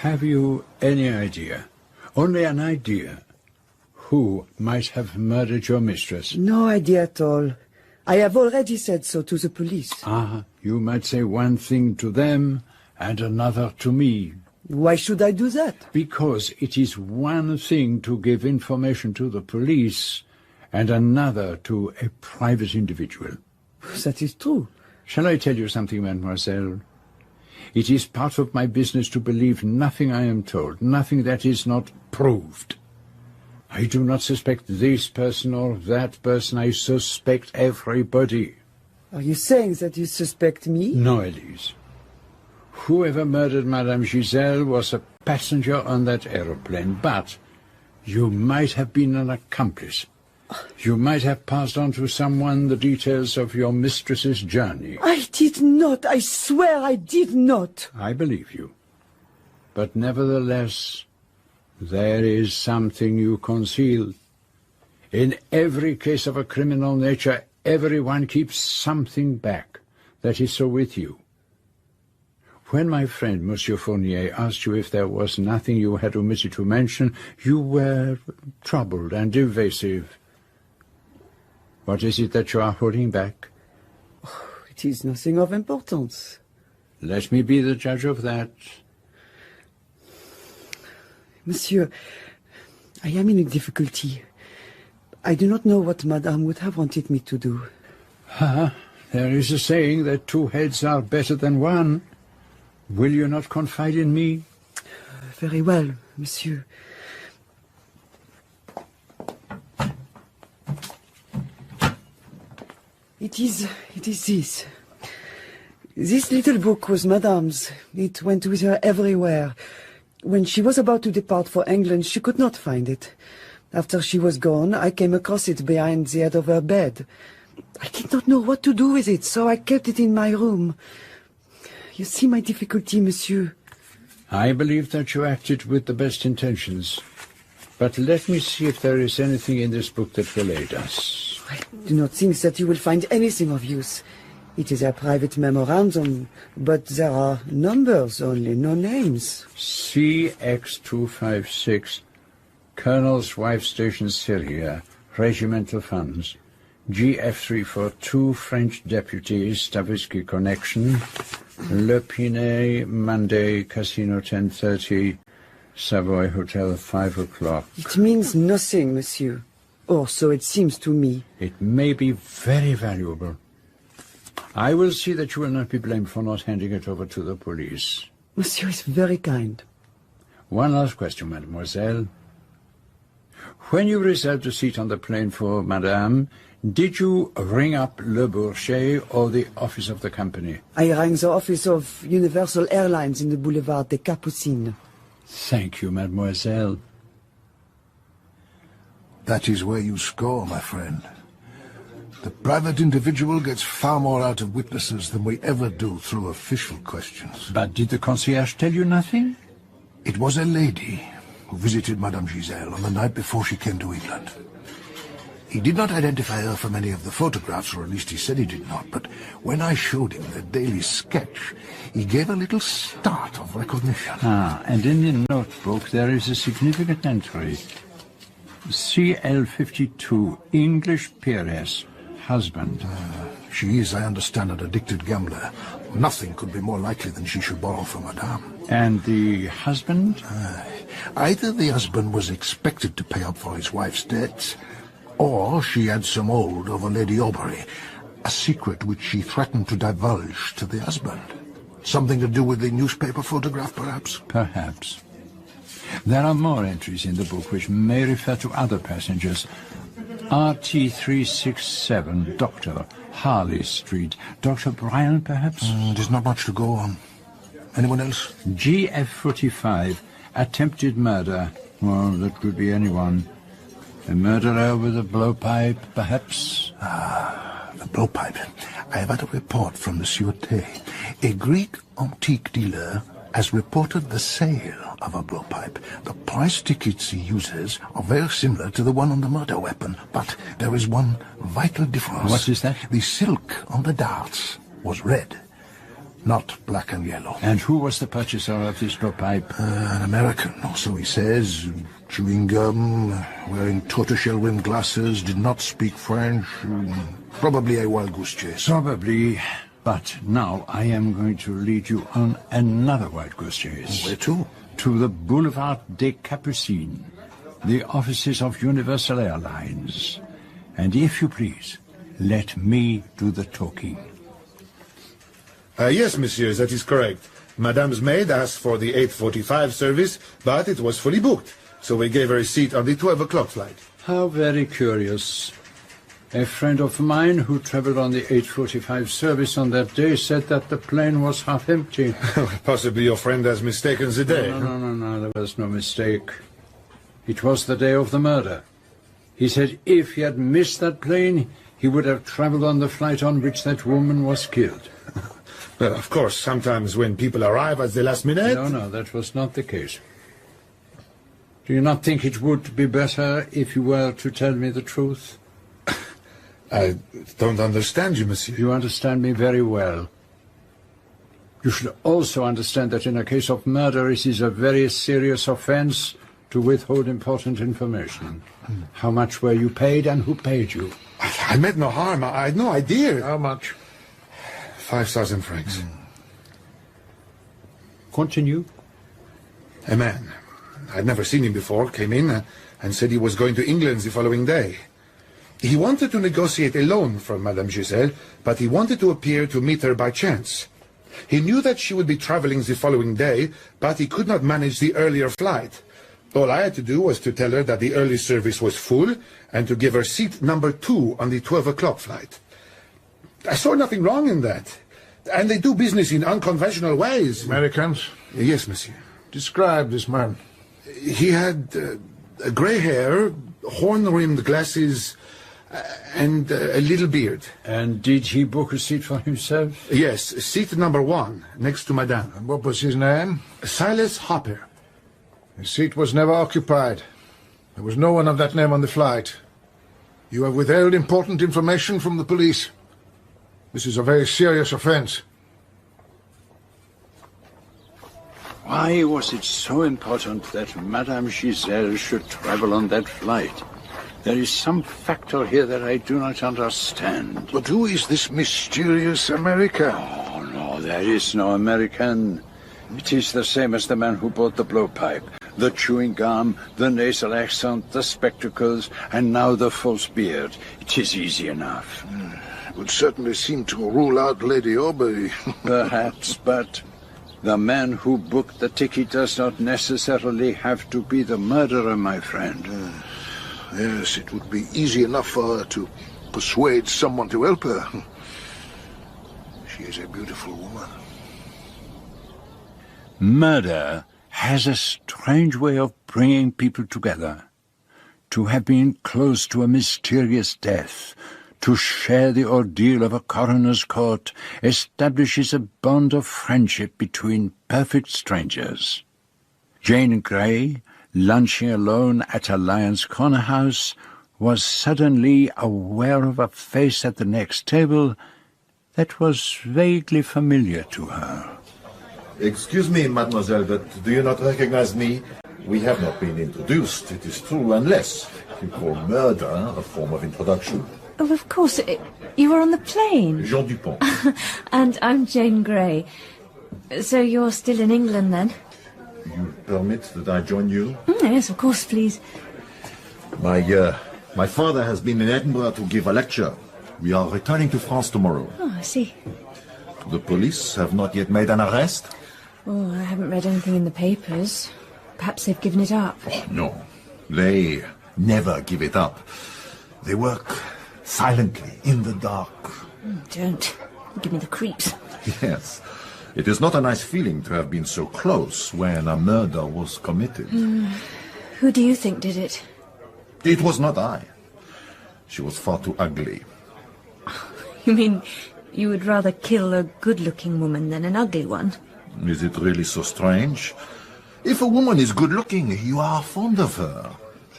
Have you any idea, only an idea, who might have murdered your mistress? No idea at all. I have already said so to the police. You might say one thing to them and another to me. Why should I do that? Because it is one thing to give information to the police and another to a private individual. That is true. Shall I tell you something, mademoiselle? It is part of my business to believe nothing I am told, nothing that is not proved. I do not suspect this person or that person. I suspect everybody. Are you saying that you suspect me? No, Elise. Whoever murdered Madame Giselle was a passenger on that aeroplane, but you might have been an accomplice. You might have passed on to someone the details of your mistress's journey. I did not. I swear I did not. I believe you. But nevertheless, there is something you conceal. In every case of a criminal nature, everyone keeps something back. That is so with you. When my friend, Monsieur Fournier, asked you if there was nothing you had omitted to mention, you were troubled and evasive. What is it that you are holding back? Oh, it is nothing of importance. Let me be the judge of that. Monsieur, I am in a difficulty. I do not know what Madame would have wanted me to do. There is a saying that two heads are better than one. Will you not confide in me? Very well, Monsieur. It is this. This little book was Madame's. It went with her everywhere. When she was about to depart for England, she could not find it. After she was gone, I came across it behind the head of her bed. I did not know what to do with it, so I kept it in my room. You see my difficulty, Monsieur. I believe that you acted with the best intentions. But let me see if there is anything in this book that will aid us. I do not think that you will find anything of use. It is a private memorandum, but there are numbers only, no names. CX256, Colonel's Wife Station Syria, Regimental Funds. GF342, French Deputies, Stavisky Connection. Le Pinet, Monday, Casino 10:30, Savoy Hotel 5 o'clock. It means nothing, Monsieur. Or so it seems to me. It may be very valuable. I will see that you will not be blamed for not handing it over to the police. Monsieur is very kind. One last question, mademoiselle. When you reserved a seat on the plane for Madame, did you ring up Le Bourget or the office of the company? I rang the office of Universal Airlines in the Boulevard des Capucines. Thank you, mademoiselle. That is where you score, my friend. The private individual gets far more out of witnesses than we ever do through official questions. But did the concierge tell you nothing? It was a lady who visited Madame Giselle on the night before she came to England. He did not identify her from any of the photographs, or at least he said he did not, but when I showed him the daily sketch, he gave a little start of recognition. And in the notebook there is a significant entry. CL52, English peeress, husband. She is, I understand, an addicted gambler. Nothing could be more likely than she should borrow from Madame. And the husband? Either the husband was expected to pay up for his wife's debts, or she had some hold over Lady Aubrey, a secret which she threatened to divulge to the husband. Something to do with the newspaper photograph, perhaps? Perhaps. There are more entries in the book which may refer to other passengers. RT367, Doctor, Harley Street. Dr. Bryan, perhaps? There's not much to go on. Anyone else? GF45, attempted murder. Well, that could be anyone. A murderer with a blowpipe, perhaps? The blowpipe. I have had a report from the Sûreté. A Greek antique dealer has reported the sale of a blowpipe. The price tickets he uses are very similar to the one on the murder weapon, but there is one vital difference. What is that? The silk on the darts was red, not black and yellow. And who was the purchaser of this blowpipe? An American, or so he says. Chewing gum, wearing tortoiseshell-rimmed glasses, did not speak French. Probably a wild goose chase. Probably. But now I am going to lead you on another wild goose chase. Where to? To the Boulevard des Capucines, the offices of Universal Airlines. And if you please, let me do the talking. Yes, monsieur, that is correct. Madame's maid asked for the 8:45 service, but it was fully booked, so we gave her a seat on the 12 o'clock flight. How very curious. A friend of mine who travelled on the 8:45 service on that day said that the plane was half empty. Possibly your friend has mistaken the day. No, there was no mistake. It was the day of the murder. He said if he had missed that plane, he would have travelled on the flight on which that woman was killed. Well, of course, sometimes when people arrive at the last minute... No, that was not the case. Do you not think it would be better if you were to tell me the truth? I don't understand you, Monsieur. You understand me very well. You should also understand that in a case of murder, it is a very serious offence to withhold important information. How much were you paid and who paid you? I meant no harm. I had no idea. How much? 5,000 francs. Continue. A man. I'd never seen him before, came in and said he was going to England the following day. He wanted to negotiate a loan from Madame Giselle, but he wanted to appear to meet her by chance. He knew that she would be traveling the following day, but he could not manage the earlier flight. All I had to do was to tell her that the early service was full and to give her seat number 2 on the 12 o'clock flight. I saw nothing wrong in that. And they do business in unconventional ways. Americans? Yes, Monsieur. Describe this man. He had grey hair, horn-rimmed glasses, and a little beard. And did he book a seat for himself? Yes, seat number 1, next to Madame. And what was his name? Silas Hopper. His seat was never occupied. There was no one of that name on the flight. You have withheld important information from the police. This is a very serious offence. Why was it so important that Madame Giselle should travel on that flight? There is some factor here that I do not understand. But who is this mysterious American? Oh, no, there is no American. It is the same as the man who bought the blowpipe, the chewing gum, the nasal accent, the spectacles, and now the false beard. It is easy enough. It would certainly seem to rule out Lady Aubrey. Perhaps, but the man who booked the ticket does not necessarily have to be the murderer, my friend. Yes, it would be easy enough for her to persuade someone to help her. She is a beautiful woman. Murder has a strange way of bringing people together. To have been close to a mysterious death, to share the ordeal of a coroner's court, establishes a bond of friendship between perfect strangers. Jane Grey, lunching alone at a Lion's Corner house, was suddenly aware of a face at the next table that was vaguely familiar to her. Excuse me, mademoiselle, but do you not recognize me? We have not been introduced, it is true, unless you call murder a form of introduction. Oh, of course. You were on the plane. Jean Dupont. And I'm Jane Grey. So you're still in England, then? You permit that I join you? Yes, of course, please. My father has been in Edinburgh to give a lecture. We are returning to France tomorrow. Oh, I see. The police have not yet made an arrest? Oh, I haven't read anything in the papers. Perhaps they've given it up. Oh, no. They never give it up. They work silently, in the dark. Don't. Give me the creeps. Yes. It is not a nice feeling to have been so close when a murder was committed. Who do you think did it? It was not I. She was far too ugly. You mean you would rather kill a good-looking woman than an ugly one? Is it really so strange? If a woman is good-looking, you are fond of her.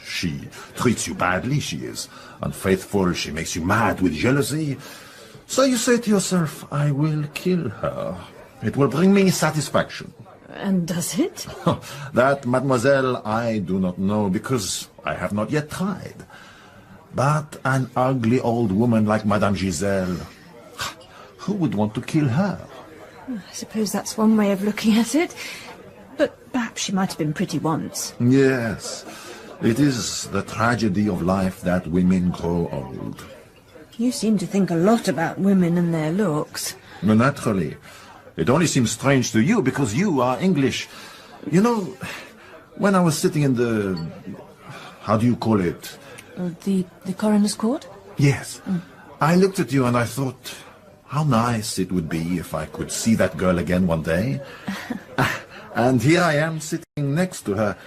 She treats you badly, she is unfaithful, she makes you mad with jealousy. So you say to yourself, I will kill her. It will bring me satisfaction. And does it? That, mademoiselle, I do not know, because I have not yet tried. But an ugly old woman like Madame Giselle, who would want to kill her? I suppose that's one way of looking at it. But perhaps she might have been pretty once. Yes. It is the tragedy of life that women grow old. You seem to think a lot about women and their looks. Naturally. It only seems strange to you because you are English. You know, when I was sitting in the... how do you call it? The coroner's court? Yes. I looked at you and I thought, how nice it would be if I could see that girl again one day. And here I am sitting next to her.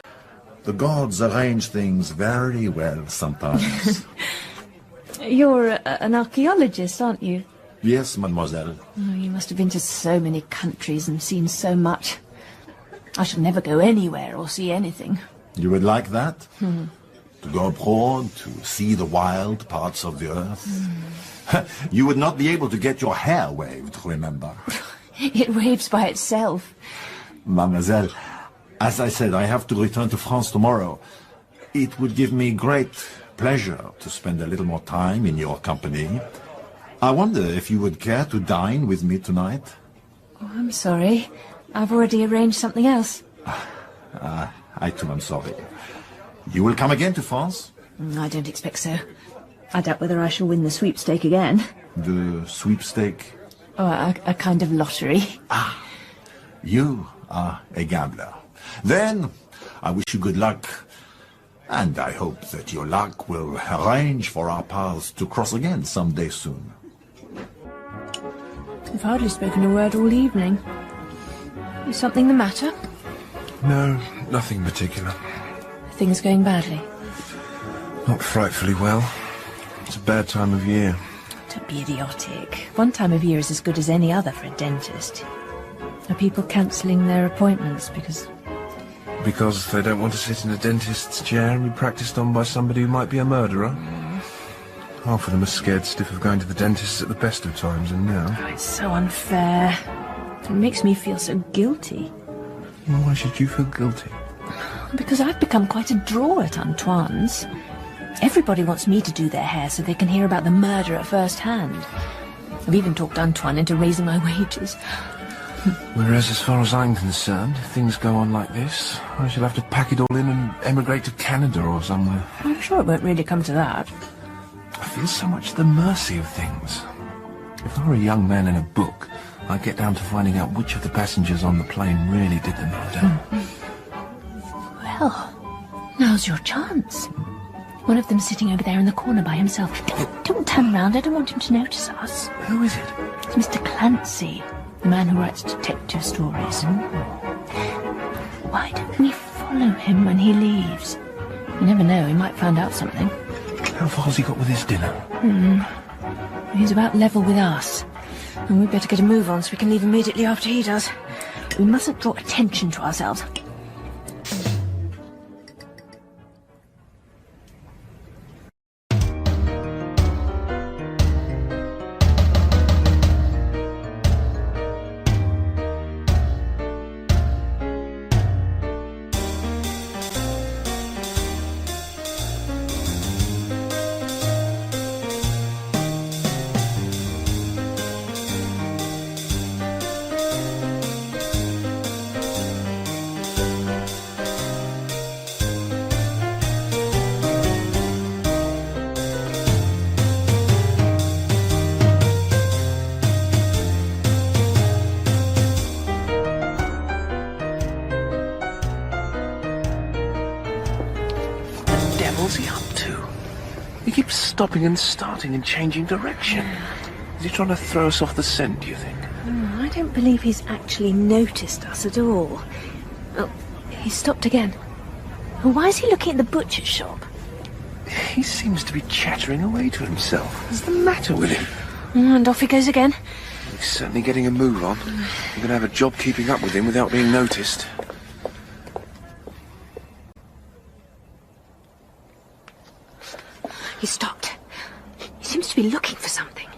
The gods arrange things very well sometimes. You're an archaeologist, aren't you? Yes, mademoiselle. Oh, you must have been to so many countries and seen so much. I shall never go anywhere or see anything. You would like that? To go abroad, to see the wild parts of the earth? You would not be able to get your hair waved, remember? It waves by itself. Mademoiselle, as I said, I have to return to France tomorrow. It would give me great pleasure to spend a little more time in your company. I wonder if you would care to dine with me tonight? Oh, I'm sorry. I've already arranged something else. I too am sorry. You will come again to France? I don't expect so. I doubt whether I shall win the sweepstake again. The sweepstake? Oh, a kind of lottery. Ah, you are a gambler. Then, I wish you good luck. And I hope that your luck will arrange for our paths to cross again someday soon. You've hardly spoken a word all evening. Is something the matter? No, nothing particular. Things going badly? Not frightfully well. It's a bad time of year. Don't be idiotic. One time of year is as good as any other for a dentist. Are people cancelling their appointments because... Because they don't want to sit in a dentist's chair and be practised on by somebody who might be a murderer? Half of them are scared stiff of going to the dentist at the best of times, and now... Oh, it's so unfair. It makes me feel so guilty. Well, why should you feel guilty? Because I've become quite a draw at Antoine's. Everybody wants me to do their hair so they can hear about the murder at first hand. I've even talked Antoine into raising my wages. Whereas, as far as I'm concerned, if things go on like this, I shall have to pack it all in and emigrate to Canada or somewhere. I'm sure it won't really come to that. I feel so much at the mercy of things. If I were a young man in a book, I'd get down to finding out which of the passengers on the plane really did the murder. Well, now's your chance. One of them's sitting over there in the corner by himself. Don't turn round, I don't want him to notice us. Who is it? It's Mr. Clancy, the man who writes detective stories. Why don't we follow him when he leaves? You never know, he might find out something. How far's he got with his dinner? He's about level with us. And we'd better get a move on so we can leave immediately after he does. We mustn't draw attention to ourselves. Stopping and starting and changing direction. Is he trying to throw us off the scent, do you think? I don't believe he's actually noticed us at all. Oh, he's stopped again. Why is he looking at the butcher's shop? He seems to be chattering away to himself. What's the matter with him? And off he goes again. He's certainly getting a move on. We're going to have a job keeping up with him without being noticed. He stopped. He seems to be looking for something.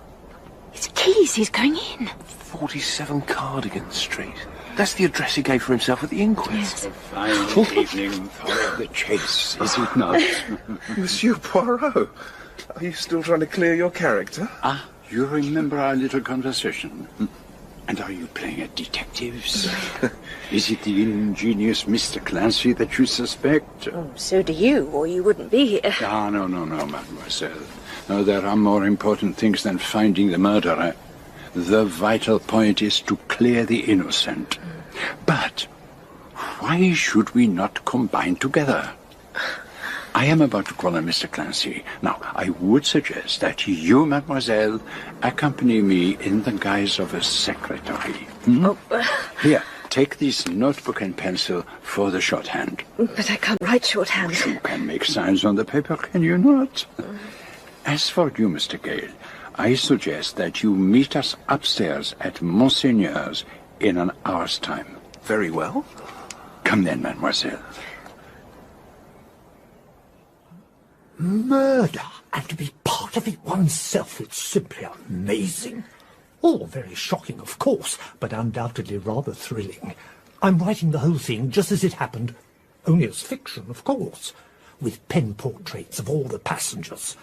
His keys, he's going in. 47 Cardigan Street. That's the address he gave for himself at the inquest. Yes. Fine evening for the chase, is it not? Monsieur Poirot, are you still trying to clear your character? Ah, you remember our little conversation? And are you playing at detectives? Is it the ingenious Mr. Clancy that you suspect? Oh, so do you, or you wouldn't be here. Ah, no, mademoiselle. No, there are more important things than finding the murderer. The vital point is to clear the innocent. But why should we not combine together? I am about to call on Mr. Clancy. Now, I would suggest that you, mademoiselle, accompany me in the guise of a secretary. Here, take this notebook and pencil for the shorthand. But I can't write shorthand. You can make signs on the paper, can you not? As for you, Mr. Gale, I suggest that you meet us upstairs at Monseigneur's in an hour's time. Very well. Come then, mademoiselle. Murder, and to be part of it oneself, it's simply amazing. All very shocking, of course, but undoubtedly rather thrilling. I'm writing the whole thing just as it happened, only as fiction, of course, with pen portraits of all the passengers.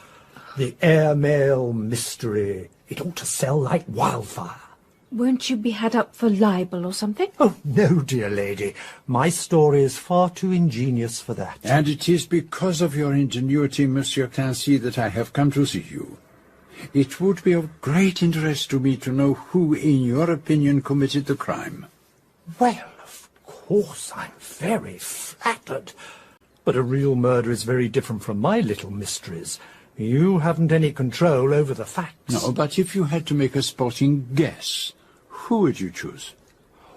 The airmail mystery, it ought to sell like wildfire. Won't you be had up for libel or something? Oh, no, dear lady. My story is far too ingenious for that. And it is because of your ingenuity, Monsieur Clancy, that I have come to see you. It would be of great interest to me to know who, in your opinion, committed the crime. Well, of course, I'm very flattered. But a real murder is very different from my little mysteries. You haven't any control over the facts. No, but if you had to make a sporting guess, who would you choose?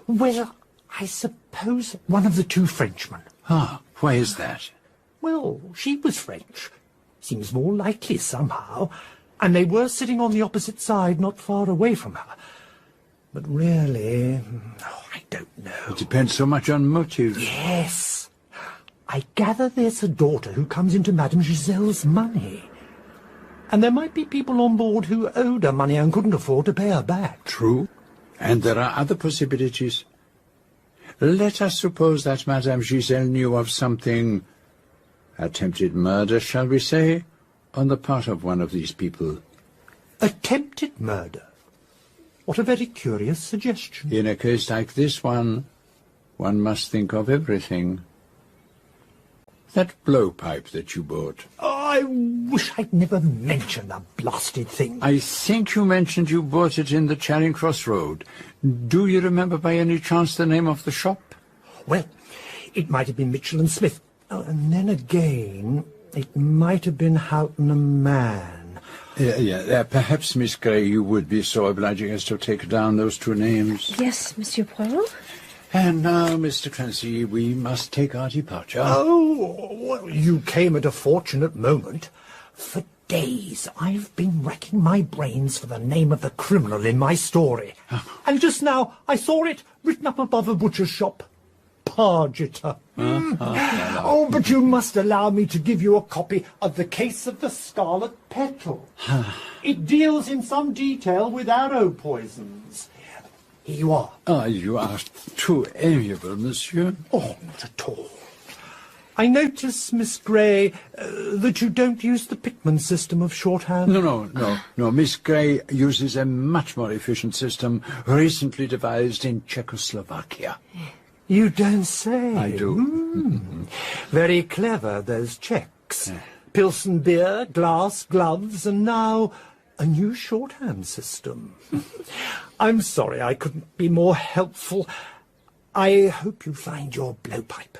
Well, I suppose one of the two Frenchmen. Ah, why is that? Well, she was French. Seems more likely somehow. And they were sitting on the opposite side, not far away from her. But really, I don't know. It depends so much on motive. Yes. I gather there's a daughter who comes into Madame Giselle's money. And there might be people on board who owed her money and couldn't afford to pay her back. True. And there are other possibilities. Let us suppose that Madame Giselle knew of something, attempted murder, shall we say, on the part of one of these people. Attempted murder? What a very curious suggestion. In a case like this one must think of everything. That blowpipe that you bought. I wish I'd never mentioned the blasted thing. I think you mentioned you bought it in the Charing Cross Road. Do you remember by any chance the name of the shop? Well, it might have been Mitchell and Smith. Oh, and then again, it might have been Houghton and Mann. Perhaps, Miss Grey, you would be so obliging as to take down those two names. Yes, Monsieur Poirot. And now, Mr. Clancy, we must take our departure. Oh, well, you came at a fortunate moment. For days I've been racking my brains for the name of the criminal in my story. And just now I saw it written up above a butcher's shop. Pargeter. Oh, but you must allow me to give you a copy of The Case of the Scarlet Petal. It deals in some detail with arrow poisons. Here you are. Ah, you are too amiable, monsieur. Oh, not at all. I notice, Miss Grey, that you don't use the Pickman system of shorthand. No. Miss Grey uses a much more efficient system recently devised in Czechoslovakia. You don't say. I do. Very clever, those Czechs. Pilsen beer, glass, gloves, and now a new shorthand system. I'm sorry I couldn't be more helpful. I hope you find your blowpipe.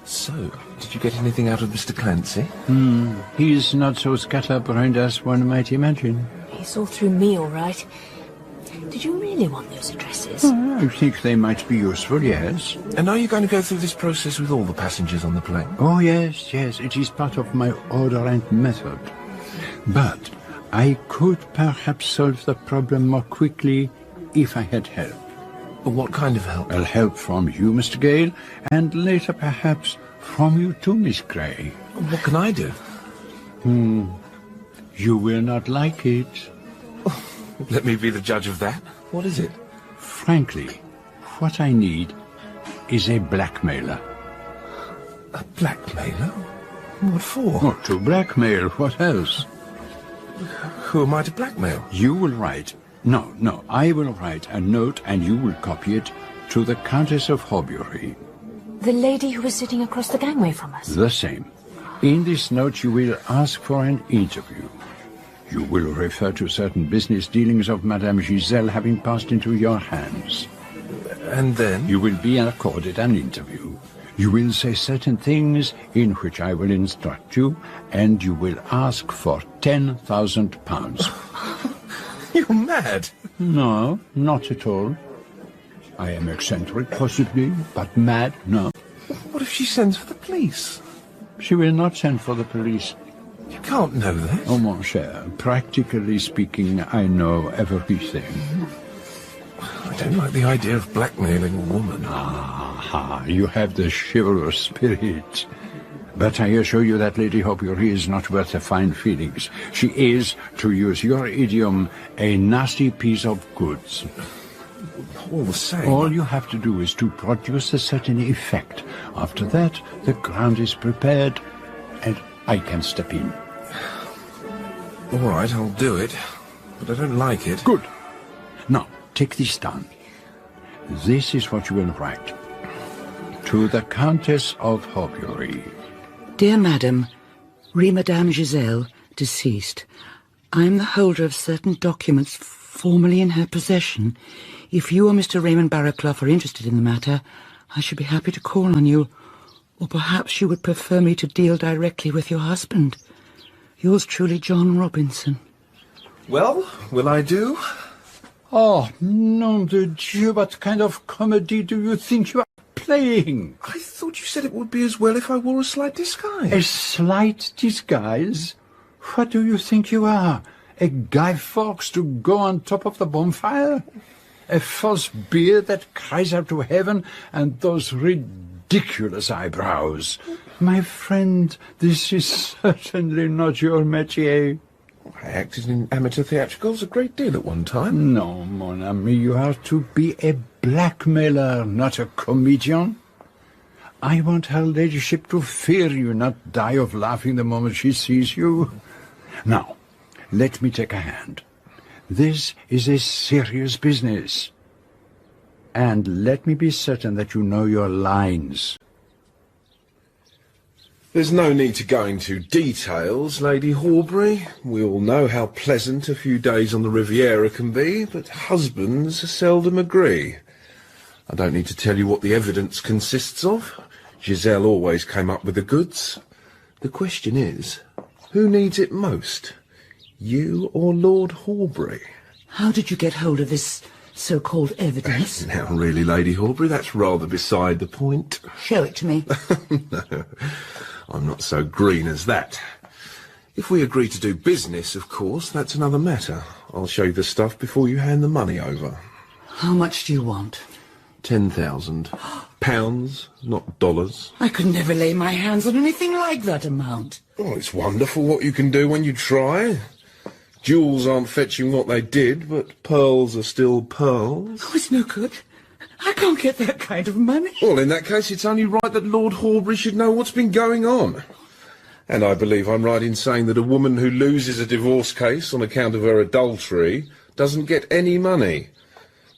So, did you get anything out of Mr. Clancy? He's not so scatterbrained as one might imagine. He saw through me, all right. Did you really want those addresses? I think they might be useful, yes. And are you going to go through this process with all the passengers on the plane? Oh, yes. It is part of my order and method. But I could perhaps solve the problem more quickly if I had help. What kind of help? Well, help from you, Mr. Gale, and later perhaps from you too, Miss Grey. What can I do? You will not like it. Let me be the judge of that. What is it? Frankly, what I need is a blackmailer. A blackmailer? What for? Oh, to blackmail. What else? Who am I to blackmail? You will write... No, I will write a note and you will copy it to the Countess of Horbury. The lady who was sitting across the gangway from us? The same. In this note you will ask for an interview. You will refer to certain business dealings of Madame Giselle having passed into your hands. And then? You will be accorded an interview. You will say certain things in which I will instruct you, and you will ask for £10,000. You're mad. No, not at all. I am eccentric, possibly, but mad, no. What if she sends for the police? She will not send for the police. You can't know that. Oh, mon cher, practically speaking, I know everything. I don't like the idea of blackmailing a woman. Ah, you have the chivalrous spirit. But I assure you that Lady Horbury is not worth her fine feelings. She is, to use your idiom, a nasty piece of goods. All the same. All you have to do is to produce a certain effect. After that, the ground is prepared, and I can step in. All right, I'll do it, but I don't like it. Good. Now, take this down. This is what you will write. To the Countess of Horbury. Dear Madam, Madame Giselle, deceased. I am the holder of certain documents formerly in her possession. If you or Mr. Raymond Barraclough are interested in the matter, I should be happy to call on you. Or perhaps you would prefer me to deal directly with your husband. Yours truly, John Robinson. Well, will I do? Oh, nom de Dieu, what kind of comedy do you think you are playing? I thought you said it would be as well if I wore a slight disguise. A slight disguise? What do you think you are? A Guy Fawkes to go on top of the bonfire? A false beard that cries out to heaven, and those ridiculous eyebrows. My friend, this is certainly not your métier. I acted in amateur theatricals a great deal at one time. No, mon ami, you are to be a blackmailer, not a comedian. I want her ladyship to fear you, not die of laughing the moment she sees you. Now, let me take a hand. This is a serious business. And let me be certain that you know your lines. There's no need to go into details, Lady Horbury. We all know how pleasant a few days on the Riviera can be, but husbands seldom agree. I don't need to tell you what the evidence consists of. Giselle always came up with the goods. The question is, who needs it most? You or Lord Horbury? How did you get hold of this so-called evidence? Now, really, Lady Horbury, that's rather beside the point. Show it to me. No, I'm not so green as that. If we agree to do business, of course, that's another matter. I'll show you the stuff before you hand the money over. How much do you want? £10,000. Not dollars. I could never lay my hands on anything like that amount. Oh, it's wonderful what you can do when you try. Jewels aren't fetching what they did, but pearls are still pearls. Oh, it's no good. I can't get that kind of money. Well, in that case, it's only right that Lord Horbury should know what's been going on. And I believe I'm right in saying that a woman who loses a divorce case on account of her adultery doesn't get any money.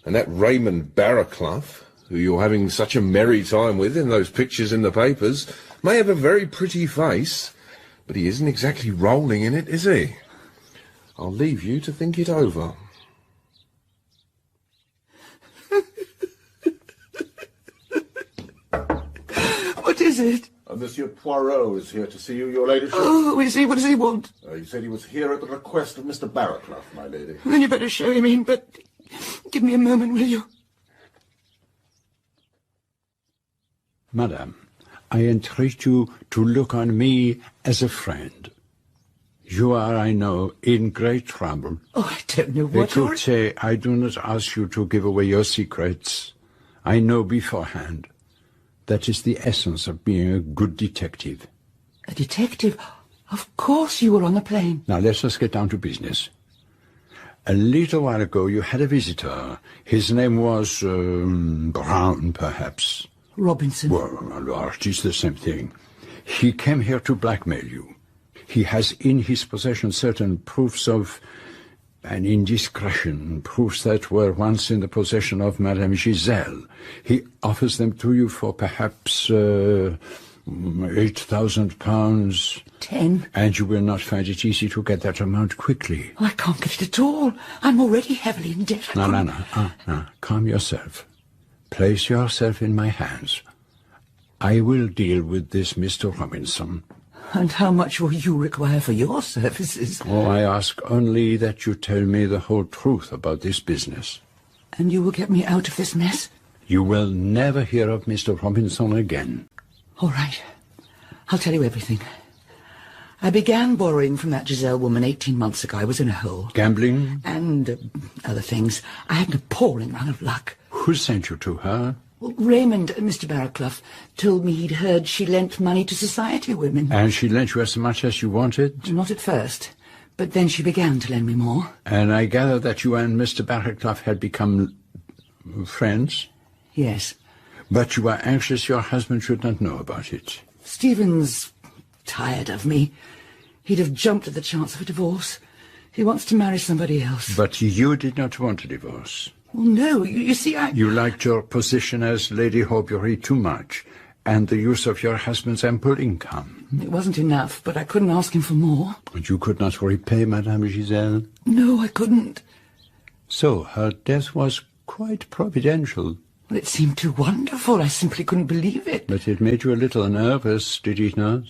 And that Raymond Barraclough, who you're having such a merry time with in those pictures in the papers, may have a very pretty face, but he isn't exactly rolling in it, is he? I'll leave you to think it over. What is it? Monsieur Poirot is here to see you, your ladyship. Oh, is he? What does he want? He said he was here at the request of Mr. Barraclough, my lady. Then you better show him in, but give me a moment, will you? Madame, I entreat you to look on me as a friend. You are, I know, in great trouble. Oh, I don't know what Écoutez, I do not ask you to give away your secrets. I know beforehand. That is the essence of being a good detective. A detective? Of course you were on the plane. Now, let us get down to business. A little while ago, you had a visitor. His name was, Brown, perhaps. Robinson. Well, it is the same thing. He came here to blackmail you. He has in his possession certain proofs of an indiscretion, proofs that were once in the possession of Madame Giselle. He offers them to you for perhaps £8,000. 10. And you will not find it easy to get that amount quickly. I can't get it at all. I'm already heavily in debt. No. Calm yourself. Place yourself in my hands. I will deal with this Mr. Robinson. And how much will you require for your services? Oh, I ask only that you tell me the whole truth about this business. And you will get me out of this mess? You will never hear of Mr. Robinson again. All right. I'll tell you everything. I began borrowing from that Giselle woman 18 months ago. I was in a hole. Gambling? And other things. I had an appalling run of luck. Who sent you to her? Well, Raymond, Mr. Barraclough, told me he'd heard she lent money to society women. And she lent you as much as you wanted? Not at first. But then she began to lend me more. And I gather that you and Mr. Barraclough had become friends? Yes. But you were anxious your husband should not know about it. Stephen's tired of me. He'd have jumped at the chance of a divorce. He wants to marry somebody else. But you did not want a divorce. Well, no, you see, You liked your position as Lady Horbury too much, and the use of your husband's ample income. It wasn't enough, but I couldn't ask him for more. And you could not repay Madame Giselle? No, I couldn't. So her death was quite providential. Well, it seemed too wonderful. I simply couldn't believe it. But it made you a little nervous, did it not?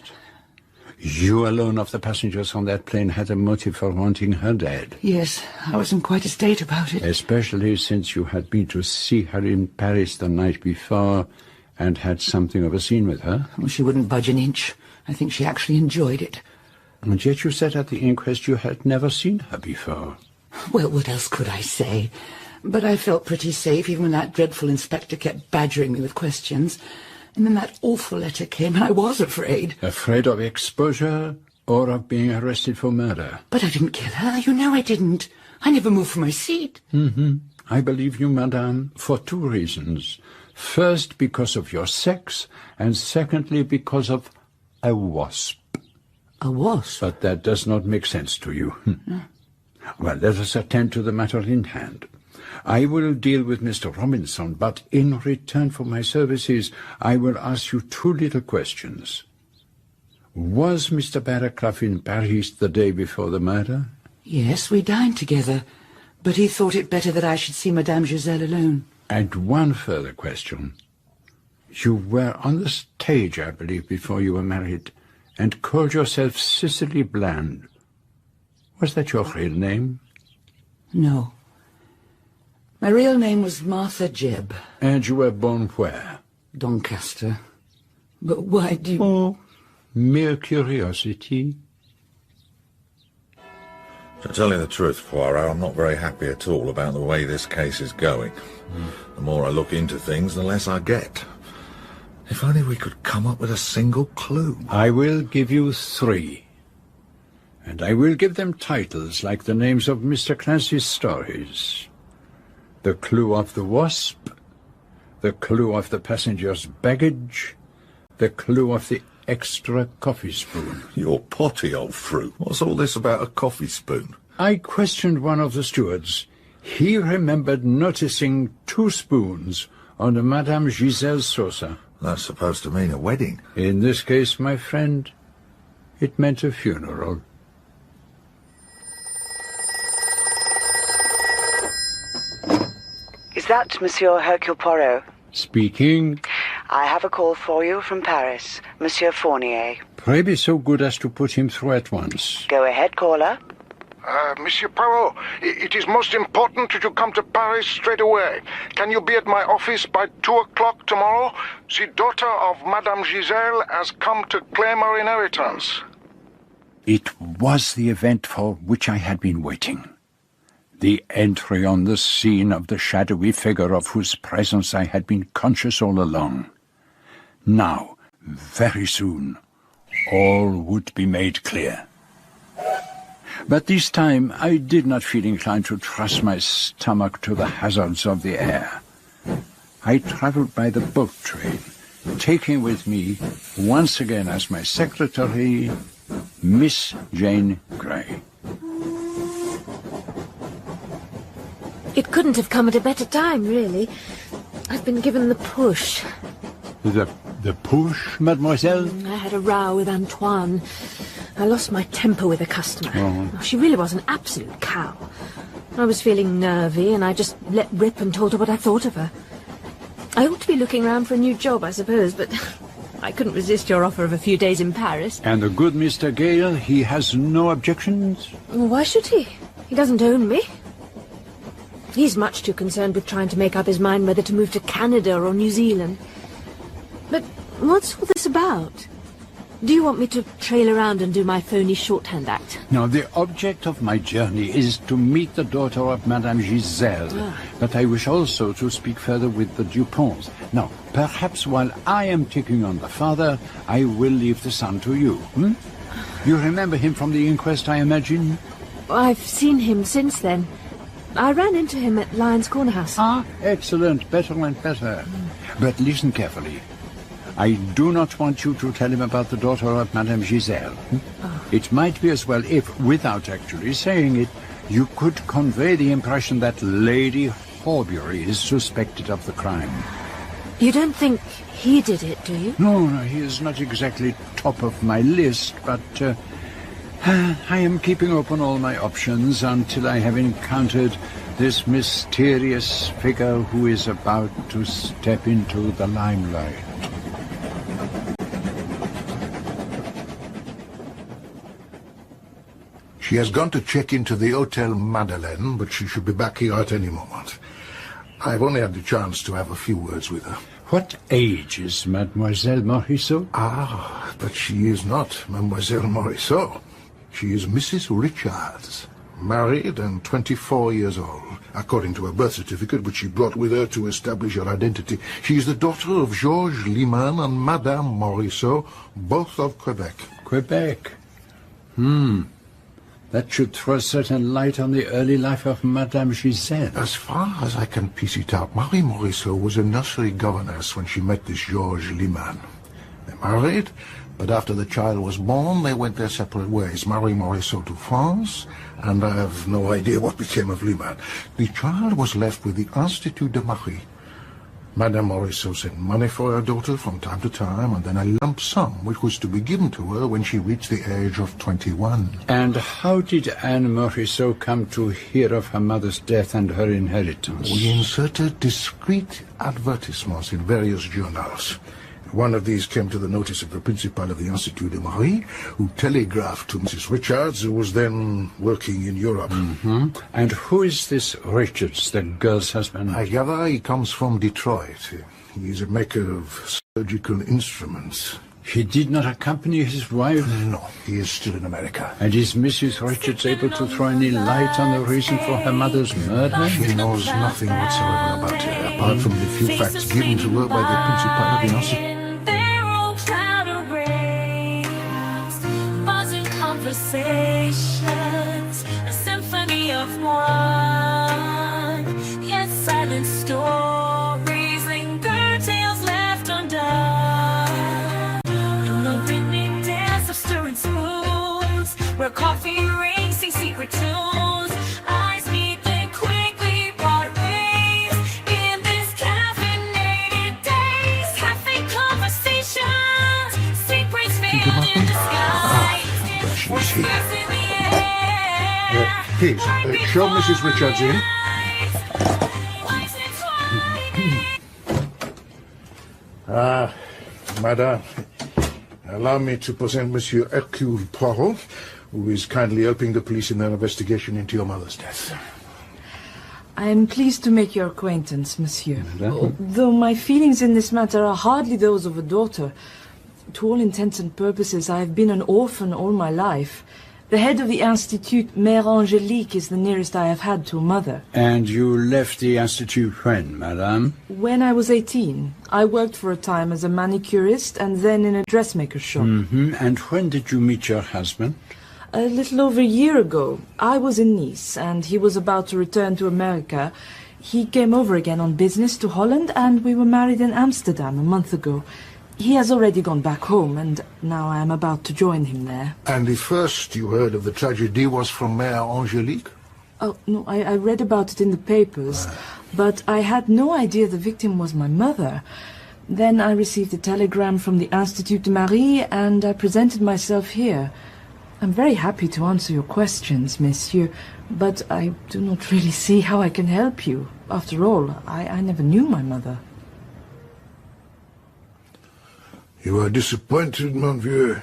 You alone of the passengers on that plane had a motive for wanting her dead. Yes, I was in quite a state about it. Especially since you had been to see her in Paris the night before and had something of a scene with her. Well, she wouldn't budge an inch. I think she actually enjoyed it. And yet you said at the inquest you had never seen her before. Well, what else could I say? But I felt pretty safe, even when that dreadful inspector kept badgering me with questions. And then that awful letter came, and I was afraid. Afraid of exposure or of being arrested for murder? But I didn't kill her. You know I didn't. I never moved from my seat. I believe you, madame, for 2 reasons. First, because of your sex, and secondly, because of a wasp. A wasp? But that does not make sense to you. Well, let us attend to the matter in hand. I will deal with Mr. Robinson, but in return for my services, I will ask you 2 little questions. Was Mr. Barraclough in Paris the day before the murder? Yes, we dined together, but he thought it better that I should see Madame Giselle alone. And one further question. You were on the stage, I believe, before you were married, and called yourself Cicely Bland. Was that your real name? No. My real name was Martha Japp. And you were born where? Doncaster. But why do you... Oh, mere curiosity. To tell you the truth, Poirot, I'm not very happy at all about the way this case is going. The more I look into things, the less I get. If only we could come up with a single clue. I will give you 3. And I will give them titles like the names of Mr. Clancy's stories. The clue of the wasp, the clue of the passenger's baggage, the clue of the extra coffee spoon. You're potty, old fruit. What's all this about a coffee spoon? I questioned one of the stewards. He remembered noticing 2 spoons on a Madame Giselle's saucer. That's supposed to mean a wedding. In this case, my friend, it meant a funeral. Is that Monsieur Hercule Poirot? Speaking. I have a call for you from Paris, Monsieur Fournier. Pray be so good as to put him through at once. Go ahead, caller. Monsieur Poirot, it is most important that you come to Paris straight away. Can you be at my office by 2 o'clock tomorrow? The daughter of Madame Giselle has come to claim her inheritance. It was the event for which I had been waiting. The entry on the scene of the shadowy figure of whose presence I had been conscious all along. Now, very soon, all would be made clear. But this time I did not feel inclined to trust my stomach to the hazards of the air. I travelled by the boat train, taking with me, once again as my secretary, Miss Jane Grey. It couldn't have come at a better time, really. I've been given the push. The The push, mademoiselle? I had a row with Antoine. I lost my temper with a customer. Oh. She really was an absolute cow. I was feeling nervy, and I just let rip and told her what I thought of her. I ought to be looking round for a new job, I suppose, but I couldn't resist your offer of a few days in Paris. And the good Mr. Gale, he has no objections? Well, why should he? He doesn't own me. He's much too concerned with trying to make up his mind whether to move to Canada or New Zealand. But what's all this about? Do you want me to trail around and do my phony shorthand act? No, the object of my journey is to meet the daughter of Madame Giselle. But I wish also to speak further with the Duponts. Now, perhaps while I am taking on the father, I will leave the son to you. You remember him from the inquest, I imagine? I've seen him since then. I ran into him at Lyons Corner House. Ah, excellent. Better and better. But listen carefully. I do not want you to tell him about the daughter of Madame Giselle. It might be as well if, without actually saying it, you could convey the impression that Lady Horbury is suspected of the crime. You don't think he did it, do you? No, he is not exactly top of my list, but I am keeping open all my options until I have encountered this mysterious figure who is about to step into the limelight. She has gone to check into the Hotel Madeleine, but she should be back here at any moment. I've only had the chance to have a few words with her. What age is Mademoiselle Morisot? Ah, but she is not Mademoiselle Morisot. She is Mrs. Richards, married and 24 years old, according to her birth certificate, which she brought with her to establish her identity. She is the daughter of Georges Liman and Madame Morisot, both of Quebec. Quebec? That should throw a certain light on the early life of Madame Giselle. As far as I can piece it out, Marie Morisot was a nursery governess when she met this Georges Liman. They married, but after the child was born, they went their separate ways. Marie Morisot to France, and I have no idea what became of Liman. The child was left with the Institut de Marie. Madame Morisot sent money for her daughter from time to time, and then a lump sum, which was to be given to her when she reached the age of 21. And how did Anne Morisot come to hear of her mother's death and her inheritance? We inserted discreet advertisements in various journals. One of these came to the notice of the principal of the Institut de Marie, who telegraphed to Mrs. Richards, who was then working in Europe. And who is this Richards, the girl's husband? I gather he comes from Detroit. He is a maker of surgical instruments. He did not accompany his wife? No, he is still in America. And is Mrs. Richards able to throw any light on the reason for her mother's murder? She knows nothing whatsoever about her, apart from the few facts given to her by the principal of the Institut. Conversations, a symphony of one, yet silent stories linger, tales left undone. An opening dance of stirring spoons, where coffee rings, sing secret tunes. Eyes meet, then quickly part ways. In this caffeinated days, cafe conversations, secrets veiled in disguise. She's here. Please, show Mrs. Richards in. Madame, allow me to present Monsieur Hercule Poirot, who is kindly helping the police in their investigation into your mother's death. I am pleased to make your acquaintance, Monsieur. Though my feelings in this matter are hardly those of a daughter. To all intents and purposes, I have been an orphan all my life. The head of the Institut, Mère Angélique, is the nearest I have had to a mother. And you left the Institute when, madame? When I was 18. I worked for a time as a manicurist and then in a dressmaker's shop. And when did you meet your husband? A little over a year ago. I was in Nice, and he was about to return to America. He came over again on business to Holland, and we were married in Amsterdam a month ago. He has already gone back home, and now I am about to join him there. And the first you heard of the tragedy was from Mère Angélique? Oh, no, I read about it in the papers, but I had no idea the victim was my mother. Then I received a telegram from the Institut de Marie, and I presented myself here. I'm very happy to answer your questions, Monsieur, but I do not really see how I can help you. After all, I never knew my mother. You are disappointed, mon vieux.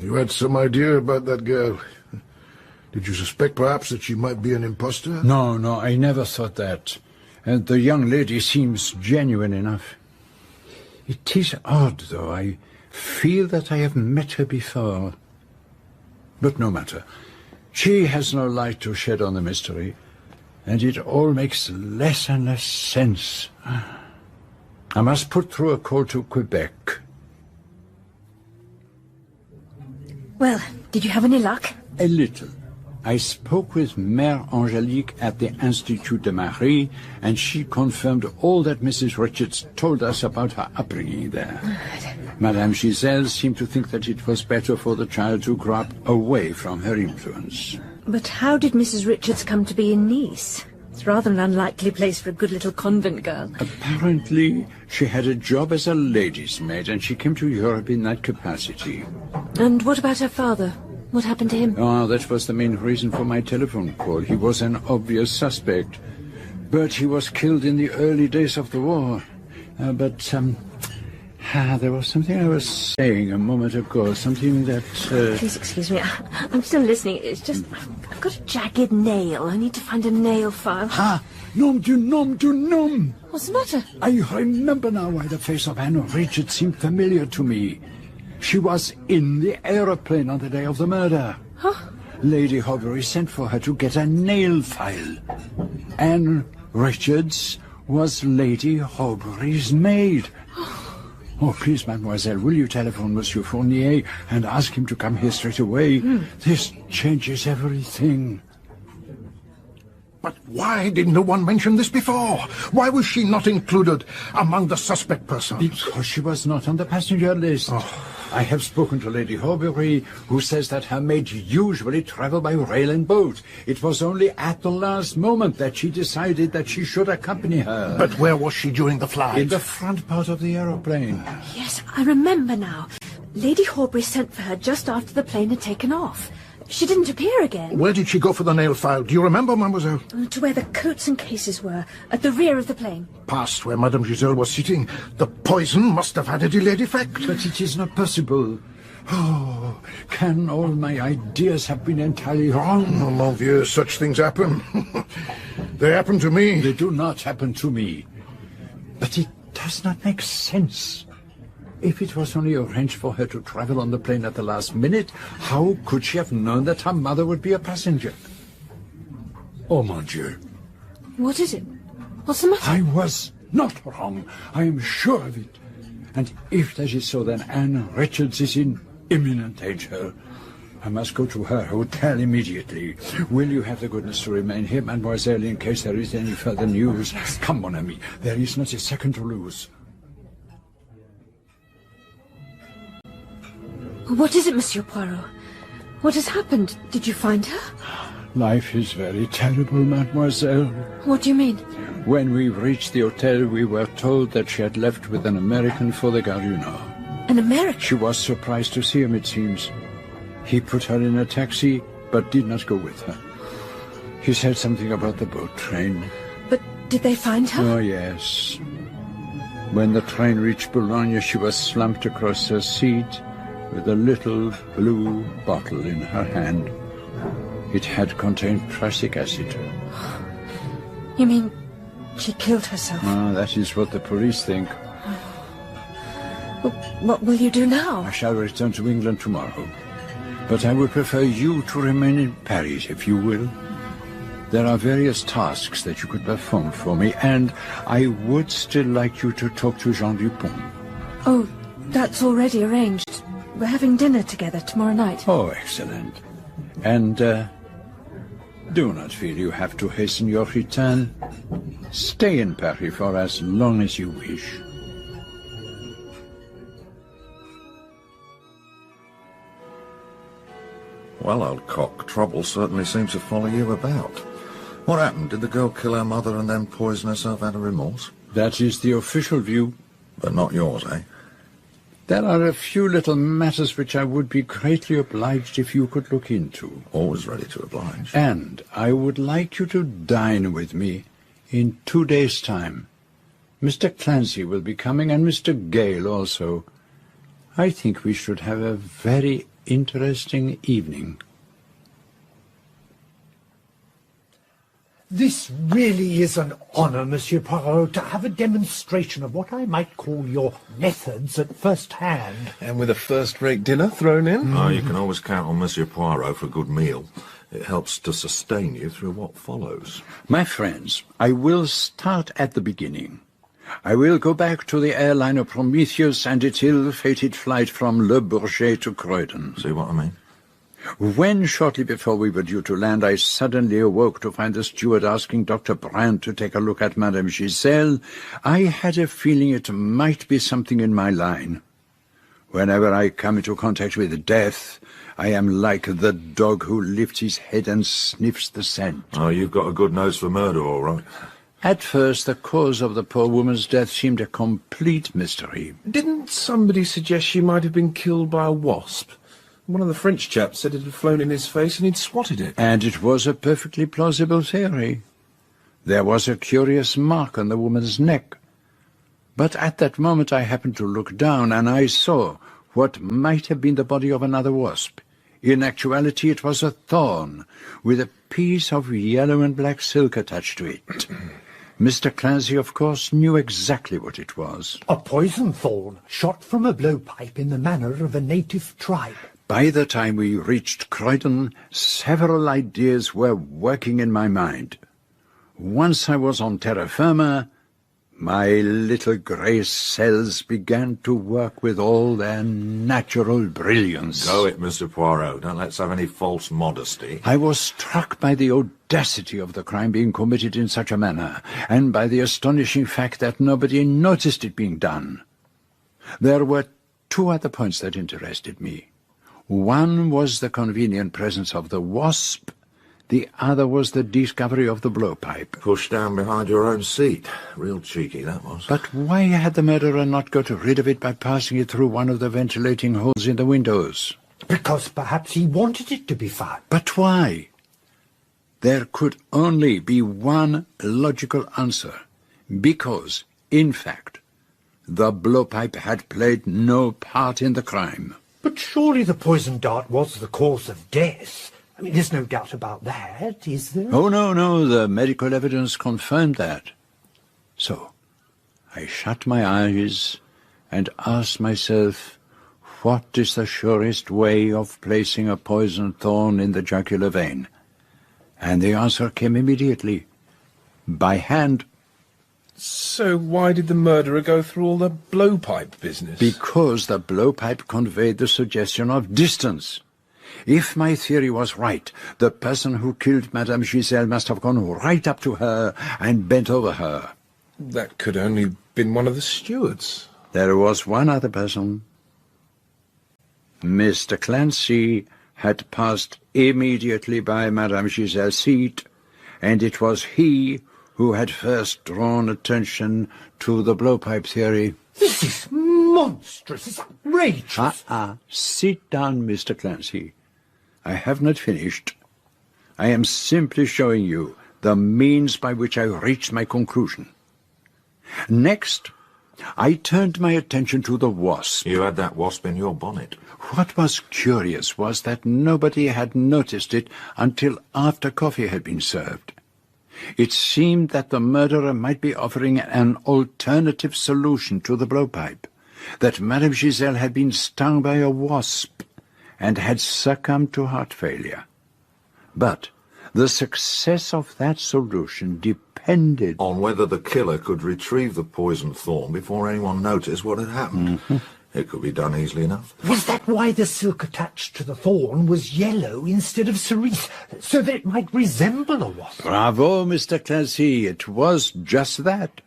You had some idea about that girl. Did you suspect, perhaps, that she might be an impostor? No, I never thought that. And the young lady seems genuine enough. It is odd, though. I feel that I have met her before. But no matter. She has no light to shed on the mystery, and it all makes less and less sense. I must put through a call to Quebec. Well, did you have any luck? A little. I spoke with Mère Angélique at the Institut de Marie, and she confirmed all that Mrs. Richards told us about her upbringing there. Madame Giselle seemed to think that it was better for the child to grow up away from her influence. But how did Mrs. Richards come to be in Nice? It's rather an unlikely place for a good little convent girl. Apparently, she had a job as a lady's maid, and she came to Europe in that capacity. And what about her father? What happened to him? Oh, that was the main reason for my telephone call. He was an obvious suspect. But he was killed in the early days of the war. There was something I was saying a moment ago, something that... Please excuse me, I'm still listening. It's just, I've got a jagged nail. I need to find a nail file. Nom du nom! What's the matter? I remember now why the face of Anne Richards seemed familiar to me. She was in the aeroplane on the day of the murder. Huh? Lady Horbury sent for her to get a nail file. Anne Richards was Lady Horbury's maid. Oh, please, mademoiselle, will you telephone Monsieur Fournier and ask him to come here straight away? This changes everything. But why did no one mention this before? Why was she not included among the suspect persons? Because she was not on the passenger list. I have spoken to Lady Horbury, who says that her maids usually travel by rail and boat. It was only at the last moment that she decided that she should accompany her. But where was she during the flight? In the front part of the aeroplane. Yes, I remember now. Lady Horbury sent for her just after the plane had taken off. She didn't appear again. Where did she go for the nail file? Do you remember, mademoiselle? To where the coats and cases were, at the rear of the plane. Past where Madame Giselle was sitting. The poison must have had a delayed effect. But it is not possible. Oh, can all my ideas have been entirely wrong? Oh, mon vieux, such things happen. They happen to me. They do not happen to me. But it does not make sense. If it was only arranged for her to travel on the plane at the last minute, how could she have known that her mother would be a passenger? Oh, mon Dieu. What is it? What's the matter? I was not wrong. I am sure of it. And if that is so, then Anne Richards is in imminent danger. I must go to her hotel immediately. Will you have the goodness to remain here, mademoiselle, in case there is any further news? Yes. Come, mon ami. There is not a second to lose. What is it, Monsieur Poirot? What has happened? Did you find her? Life is very terrible, mademoiselle. What do you mean? When we reached the hotel, we were told that she had left with an American for the Gare du Nord. An American? She was surprised to see him, it seems. He put her in a taxi, but did not go with her. He said something about the boat train. But did they find her? Oh, yes. When the train reached Boulogne, she was slumped across her seat with a little blue bottle in her hand. It had contained prussic acid. You mean she killed herself? Ah, that is what the police think. Well, what will you do now? I shall return to England tomorrow. But I would prefer you to remain in Paris, if you will. There are various tasks that you could perform for me, and I would still like you to talk to Jean Dupont. Oh, that's already arranged. We're having dinner together tomorrow night. Oh, excellent. And, do not feel you have to hasten your return. Stay in Paris for as long as you wish. Well, old cock, trouble certainly seems to follow you about. What happened? Did the girl kill her mother and then poison herself out of remorse? That is the official view. But not yours, eh? There are a few little matters which I would be greatly obliged if you could look into. Always ready to oblige. And I would like you to dine with me in 2 days' time. Mr. Clancy will be coming, and Mr. Gale also. I think we should have a very interesting evening. This really is an honour, Monsieur Poirot, to have a demonstration of what I might call your methods at first hand. And with a first-rate dinner thrown in? Oh, you can always count on Monsieur Poirot for a good meal. It helps to sustain you through what follows. My friends, I will start at the beginning. I will go back to the airliner Prometheus and its ill-fated flight from Le Bourget to Croydon. See what I mean? When, shortly before we were due to land, I suddenly awoke to find the steward asking Dr. Brandt to take a look at Madame Giselle, I had a feeling it might be something in my line. Whenever I come into contact with death, I am like the dog who lifts his head and sniffs the scent. Oh, you've got a good nose for murder, all right. At first, the cause of the poor woman's death seemed a complete mystery. Didn't somebody suggest she might have been killed by a wasp? One of the French chaps said it had flown in his face and he'd swatted it. And it was a perfectly plausible theory. There was a curious mark on the woman's neck. But at that moment I happened to look down, and I saw what might have been the body of another wasp. In actuality, it was a thorn, with a piece of yellow and black silk attached to it. Mr. Clancy, of course, knew exactly what it was. A poison thorn, shot from a blowpipe in the manner of a native tribe. By the time we reached Croydon, several ideas were working in my mind. Once I was on terra firma, my little grey cells began to work with all their natural brilliance. Go it, Mr. Poirot. Don't let's have any false modesty. I was struck by the audacity of the crime being committed in such a manner, and by the astonishing fact that nobody noticed it being done. There were 2 other points that interested me. One was the convenient presence of the wasp. The other was the discovery of the blowpipe. Pushed down behind your own seat. Real cheeky, that was. But why had the murderer not got rid of it by passing it through one of the ventilating holes in the windows? Because perhaps he wanted it to be found. But why? There could only be one logical answer. Because, in fact, the blowpipe had played no part in the crime. But surely the poison dart was the cause of death. I mean, there's no doubt about that, is there? Oh, no, the medical evidence confirmed that. So, I shut my eyes and asked myself, what is the surest way of placing a poisoned thorn in the jugular vein? And the answer came immediately. By hand. So why did the murderer go through all the blowpipe business? Because the blowpipe conveyed the suggestion of distance. If my theory was right, the person who killed Madame Giselle must have gone right up to her and bent over her. That could only have been one of the stewards. There was one other person. Mr. Clancy had passed immediately by Madame Giselle's seat, and it was he who had first drawn attention to the blowpipe theory. This is monstrous. It's outrageous. Sit down, Mr. Clancy. I have not finished. I am simply showing you the means by which I reached my conclusion. Next, I turned my attention to the wasp. You had that wasp in your bonnet. What was curious was that nobody had noticed it until after coffee had been served. It seemed that the murderer might be offering an alternative solution to the blowpipe, that Madame Giselle had been stung by a wasp and had succumbed to heart failure. But the success of that solution depended on whether the killer could retrieve the poisoned thorn before anyone noticed what had happened. It could be done easily enough. Was that why the silk attached to the thorn was yellow instead of cerise, so that it might resemble a wasp? Bravo, Mr. Clancy. It was just that.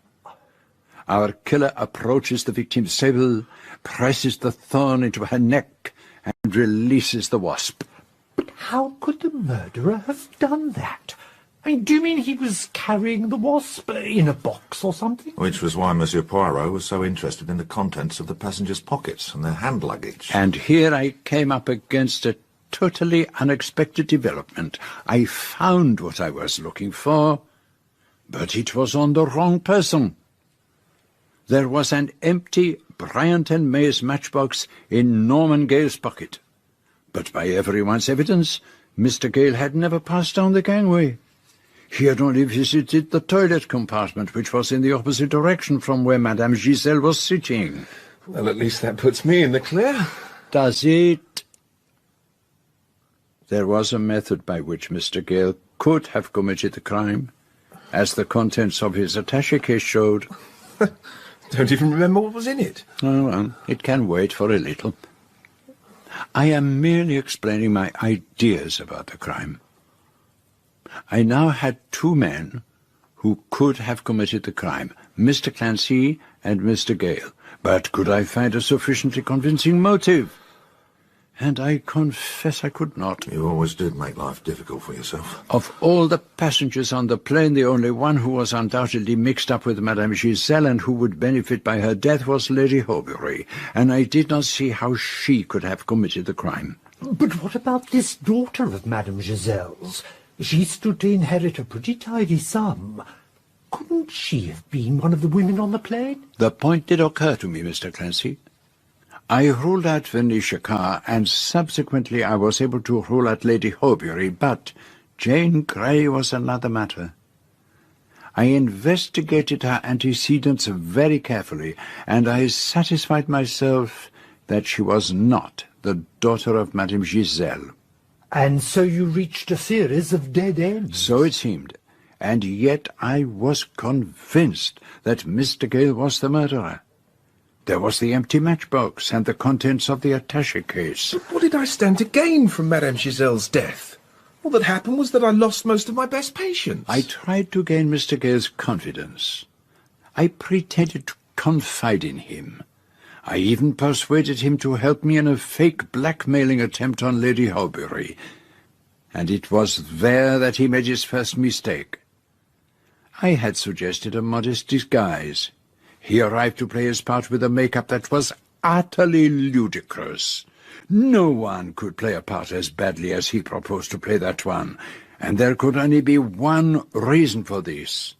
Our killer approaches the victim's table, presses the thorn into her neck, and releases the wasp. But how could the murderer have done that? I mean, do you mean he was carrying the wasp in a box or something? Which was why Monsieur Poirot was so interested in the contents of the passengers' pockets and their hand luggage. And here I came up against a totally unexpected development. I found what I was looking for, but it was on the wrong person. There was an empty Bryant and May's matchbox in Norman Gale's pocket. But by everyone's evidence, Mr. Gale had never passed down the gangway. He had only visited the toilet compartment, which was in the opposite direction from where Madame Giselle was sitting. Well, at least that puts me in the clear. Does it? There was a method by which Mr. Gale could have committed the crime, as the contents of his attaché case showed. Don't even remember what was in it. Oh, well, it can wait for a little. I am merely explaining my ideas about the crime. I now had two men who could have committed the crime, Mr. Clancy and Mr. Gale. But could I find a sufficiently convincing motive? And I confess I could not. You always did make life difficult for yourself. Of all the passengers on the plane, the only one who was undoubtedly mixed up with Madame Giselle and who would benefit by her death was Lady Horbury, and I did not see how she could have committed the crime. But what about this daughter of Madame Giselle's? She stood to inherit a pretty tidy sum. Couldn't she have been one of the women on the plane? The point did occur to me, Mr. Clancy. I ruled out Venetia Carr, and subsequently I was able to rule out Lady Horbury, but Jane Grey was another matter. I investigated her antecedents very carefully, and I satisfied myself that she was not the daughter of Madame Giselle. And so you reached a series of dead ends? So it seemed, and yet I was convinced that Mr. Gale was the murderer. There was the empty matchbox and the contents of the attaché case. But what did I stand to gain from Madame Giselle's death? All that happened was that I lost most of my best patients. I tried to gain Mr. Gale's confidence. I pretended to confide in him. I even persuaded him to help me in a fake blackmailing attempt on Lady Horbury. And it was there that he made his first mistake. I had suggested a modest disguise. He arrived to play his part with a make-up that was utterly ludicrous. No one could play a part as badly as he proposed to play that one, and there could only be one reason for this,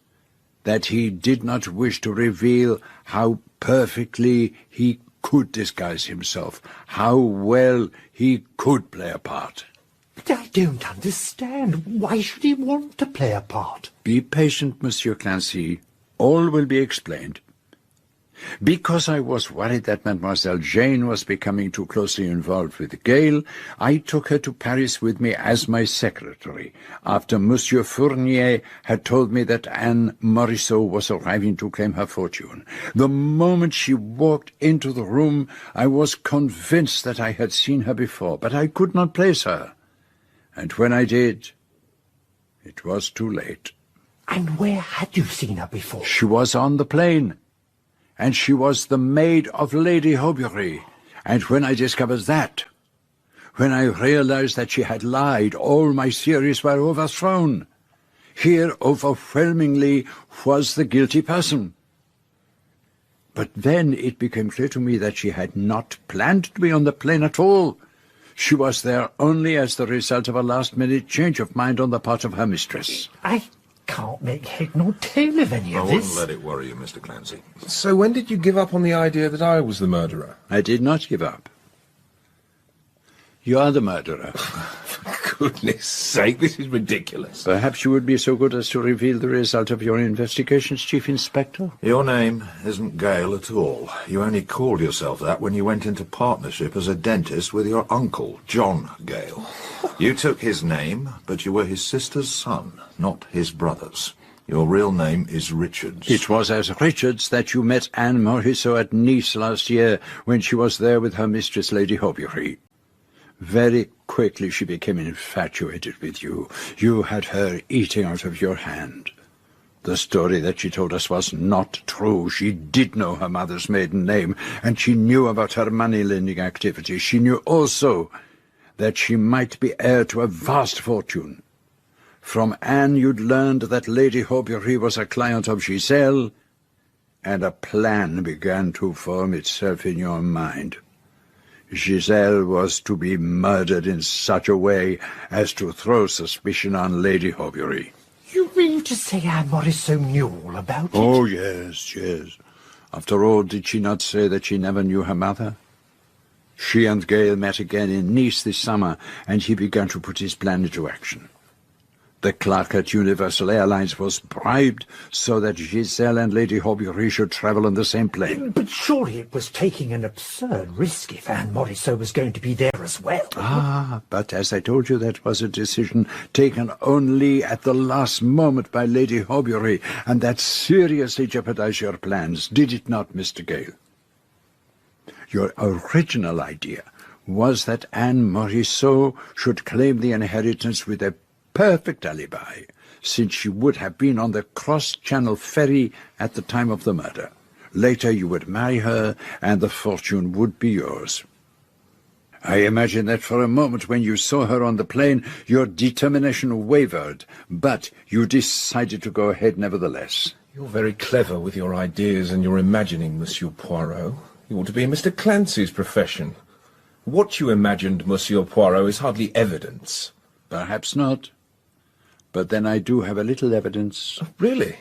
that he did not wish to reveal how perfectly he could disguise himself, how well he could play a part. But I don't understand. Why should he want to play a part? Be patient, Monsieur Clancy. All will be explained. Because I was worried that Mademoiselle Jane was becoming too closely involved with Gale, I took her to Paris with me as my secretary, after Monsieur Fournier had told me that Anne Morisot was arriving to claim her fortune. The moment she walked into the room, I was convinced that I had seen her before, but I could not place her. And when I did, it was too late. And where had you seen her before? She was on the plane. And she was the maid of Lady Horbury. And when I discovered that, when I realized that she had lied, all my theories were overthrown. Here, overwhelmingly, was the guilty person. But then it became clear to me that she had not planned to be on the plane at all. She was there only as the result of a last-minute change of mind on the part of her mistress. I can't make head nor tail of any of this. I wouldn't let it worry you, Mr. Clancy. So when did you give up on the idea that I was the murderer? I did not give up. You are the murderer. For goodness sake, this is ridiculous. Perhaps you would be so good as to reveal the result of your investigations, Chief Inspector? Your name isn't Gale at all. You only called yourself that when you went into partnership as a dentist with your uncle, John Gale. You took his name, but you were his sister's son, not his brother's. Your real name is Richards. It was as Richards that you met Anne Morisot at Nice last year, when she was there with her mistress, Lady Horbury. Very quickly she became infatuated with you. You had her eating out of your hand. The story that she told us was not true. She did know her mother's maiden name, and she knew about her money-lending activities. She knew also that she might be heir to a vast fortune. From Anne you'd learned that Lady Horbury was a client of Giselle, and a plan began to form itself in your mind. Giselle was to be murdered in such a way as to throw suspicion on Lady Horbury. You mean to say Anne Morisot knew all about it? Oh, yes, yes. After all, did she not say that she never knew her mother? She and Gale met again in Nice this summer, and he began to put his plan into action. The clerk at Universal Airlines was bribed so that Giselle and Lady Horbury should travel on the same plane. But surely it was taking an absurd risk if Anne Morisot was going to be there as well. Ah, but as I told you, that was a decision taken only at the last moment by Lady Horbury, and that seriously jeopardized your plans, did it not, Mr. Gale? Your original idea was that Anne Morisot should claim the inheritance with a perfect alibi, since she would have been on the cross-channel ferry at the time of the murder. Later you would marry her, and the fortune would be yours. I imagine that for a moment when you saw her on the plane, your determination wavered, but you decided to go ahead nevertheless. You're very clever with your ideas and your imagining, Monsieur Poirot. You ought to be in Mr. Clancy's profession. What you imagined, Monsieur Poirot, is hardly evidence. Perhaps not. But then I do have a little evidence. Oh, really?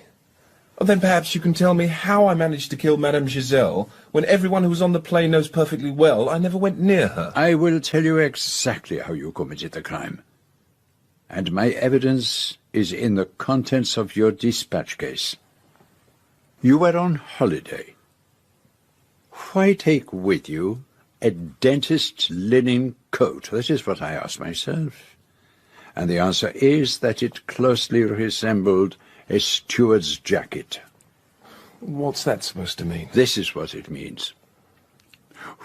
Well, then perhaps you can tell me how I managed to kill Madame Giselle, when everyone who was on the plane knows perfectly well I never went near her. I will tell you exactly how you committed the crime. And my evidence is in the contents of your dispatch case. You were on holiday. Why take with you a dentist's linen coat? That is what I ask myself. And the answer is that it closely resembled a steward's jacket. What's that supposed to mean? This is what it means.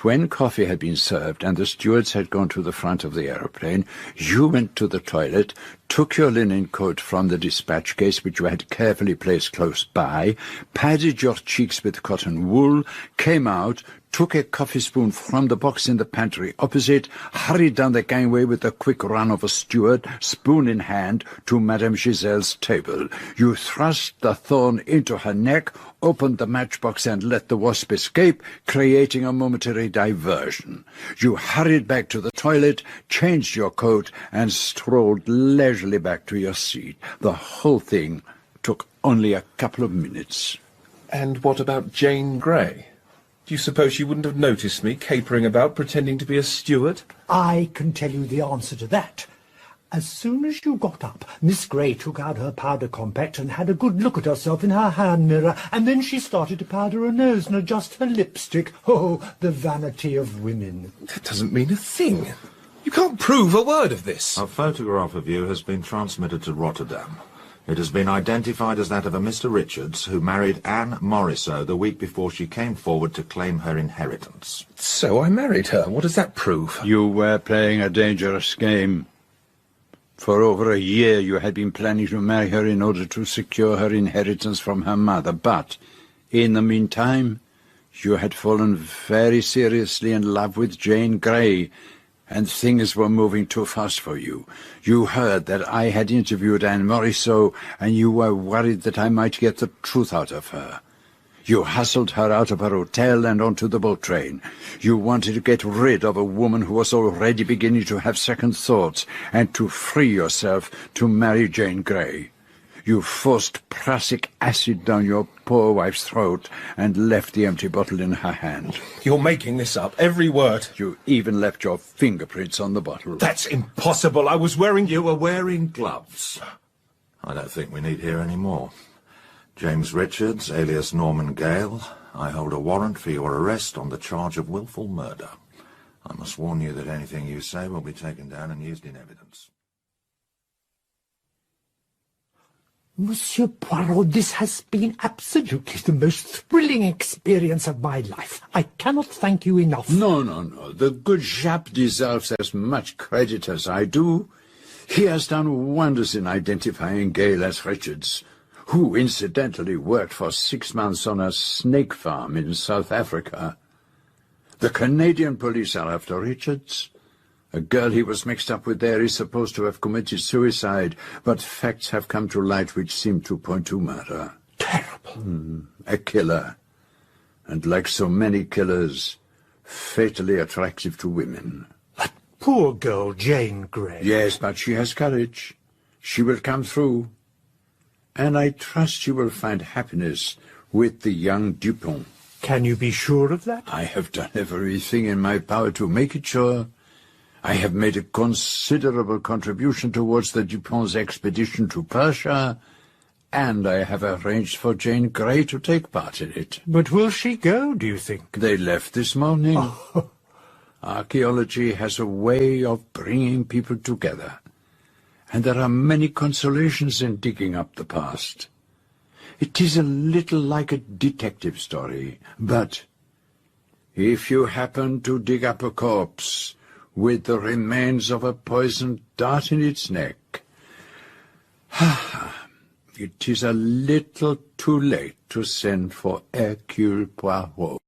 When coffee had been served and the stewards had gone to the front of the aeroplane, you went to the toilet, took your linen coat from the dispatch case, which you had carefully placed close by, padded your cheeks with cotton wool, came out, took a coffee spoon from the box in the pantry opposite, hurried down the gangway with the quick run of a steward, spoon in hand, to Madame Giselle's table. You thrust the thorn into her neck, opened the matchbox and let the wasp escape, creating a momentary diversion. You hurried back to the toilet, changed your coat, and strolled leisurely back to your seat. The whole thing took only a couple of minutes. And what about Jane Grey? Do you suppose she wouldn't have noticed me capering about, pretending to be a steward? I can tell you the answer to that. As soon as you got up, Miss Grey took out her powder compact and had a good look at herself in her hand mirror, and then she started to powder her nose and adjust her lipstick. Oh, the vanity of women. That doesn't mean a thing. You can't prove a word of this. A photograph of you has been transmitted to Rotterdam. It has been identified as that of a Mr. Richards, who married Anne Morisot the week before she came forward to claim her inheritance. So I married her. What does that prove? You were playing a dangerous game. For over a year you had been planning to marry her in order to secure her inheritance from her mother, but in the meantime you had fallen very seriously in love with Jane Grey, and things were moving too fast for you. You heard that I had interviewed Anne Morisot, and you were worried that I might get the truth out of her. You hustled her out of her hotel and onto the boat train. You wanted to get rid of a woman who was already beginning to have second thoughts, and to free yourself to marry Jane Grey. You forced prussic acid down your poor wife's throat and left the empty bottle in her hand. You're making this up, every word. You even left your fingerprints on the bottle. That's impossible. I was wearing... You were wearing gloves. I don't think we need hear any more. James Richards, alias Norman Gale, I hold a warrant for your arrest on the charge of willful murder. I must warn you that anything you say will be taken down and used in evidence. Monsieur Poirot, this has been absolutely the most thrilling experience of my life. I cannot thank you enough. No. The good Japp deserves as much credit as I do. He has done wonders in identifying Gale as Richards, who incidentally worked for 6 months on a snake farm in South Africa. The Canadian police are after Richards, A girl he was mixed up with there is supposed to have committed suicide, but facts have come to light which seem to point to murder. Terrible. A killer. And like so many killers, fatally attractive to women. That poor girl, Jane Grey. Yes, but she has courage. She will come through. And I trust she will find happiness with the young Dupont. Can you be sure of that? I have done everything in my power to make it sure. I have made a considerable contribution towards the Dupont's expedition to Persia, and I have arranged for Jane Grey to take part in it. But will she go, do you think? They left this morning. Oh. Archaeology has a way of bringing people together, and there are many consolations in digging up the past. It is a little like a detective story, but if you happen to dig up a corpse with the remains of a poisoned dart in its neck, it is a little too late to send for Hercule Poirot.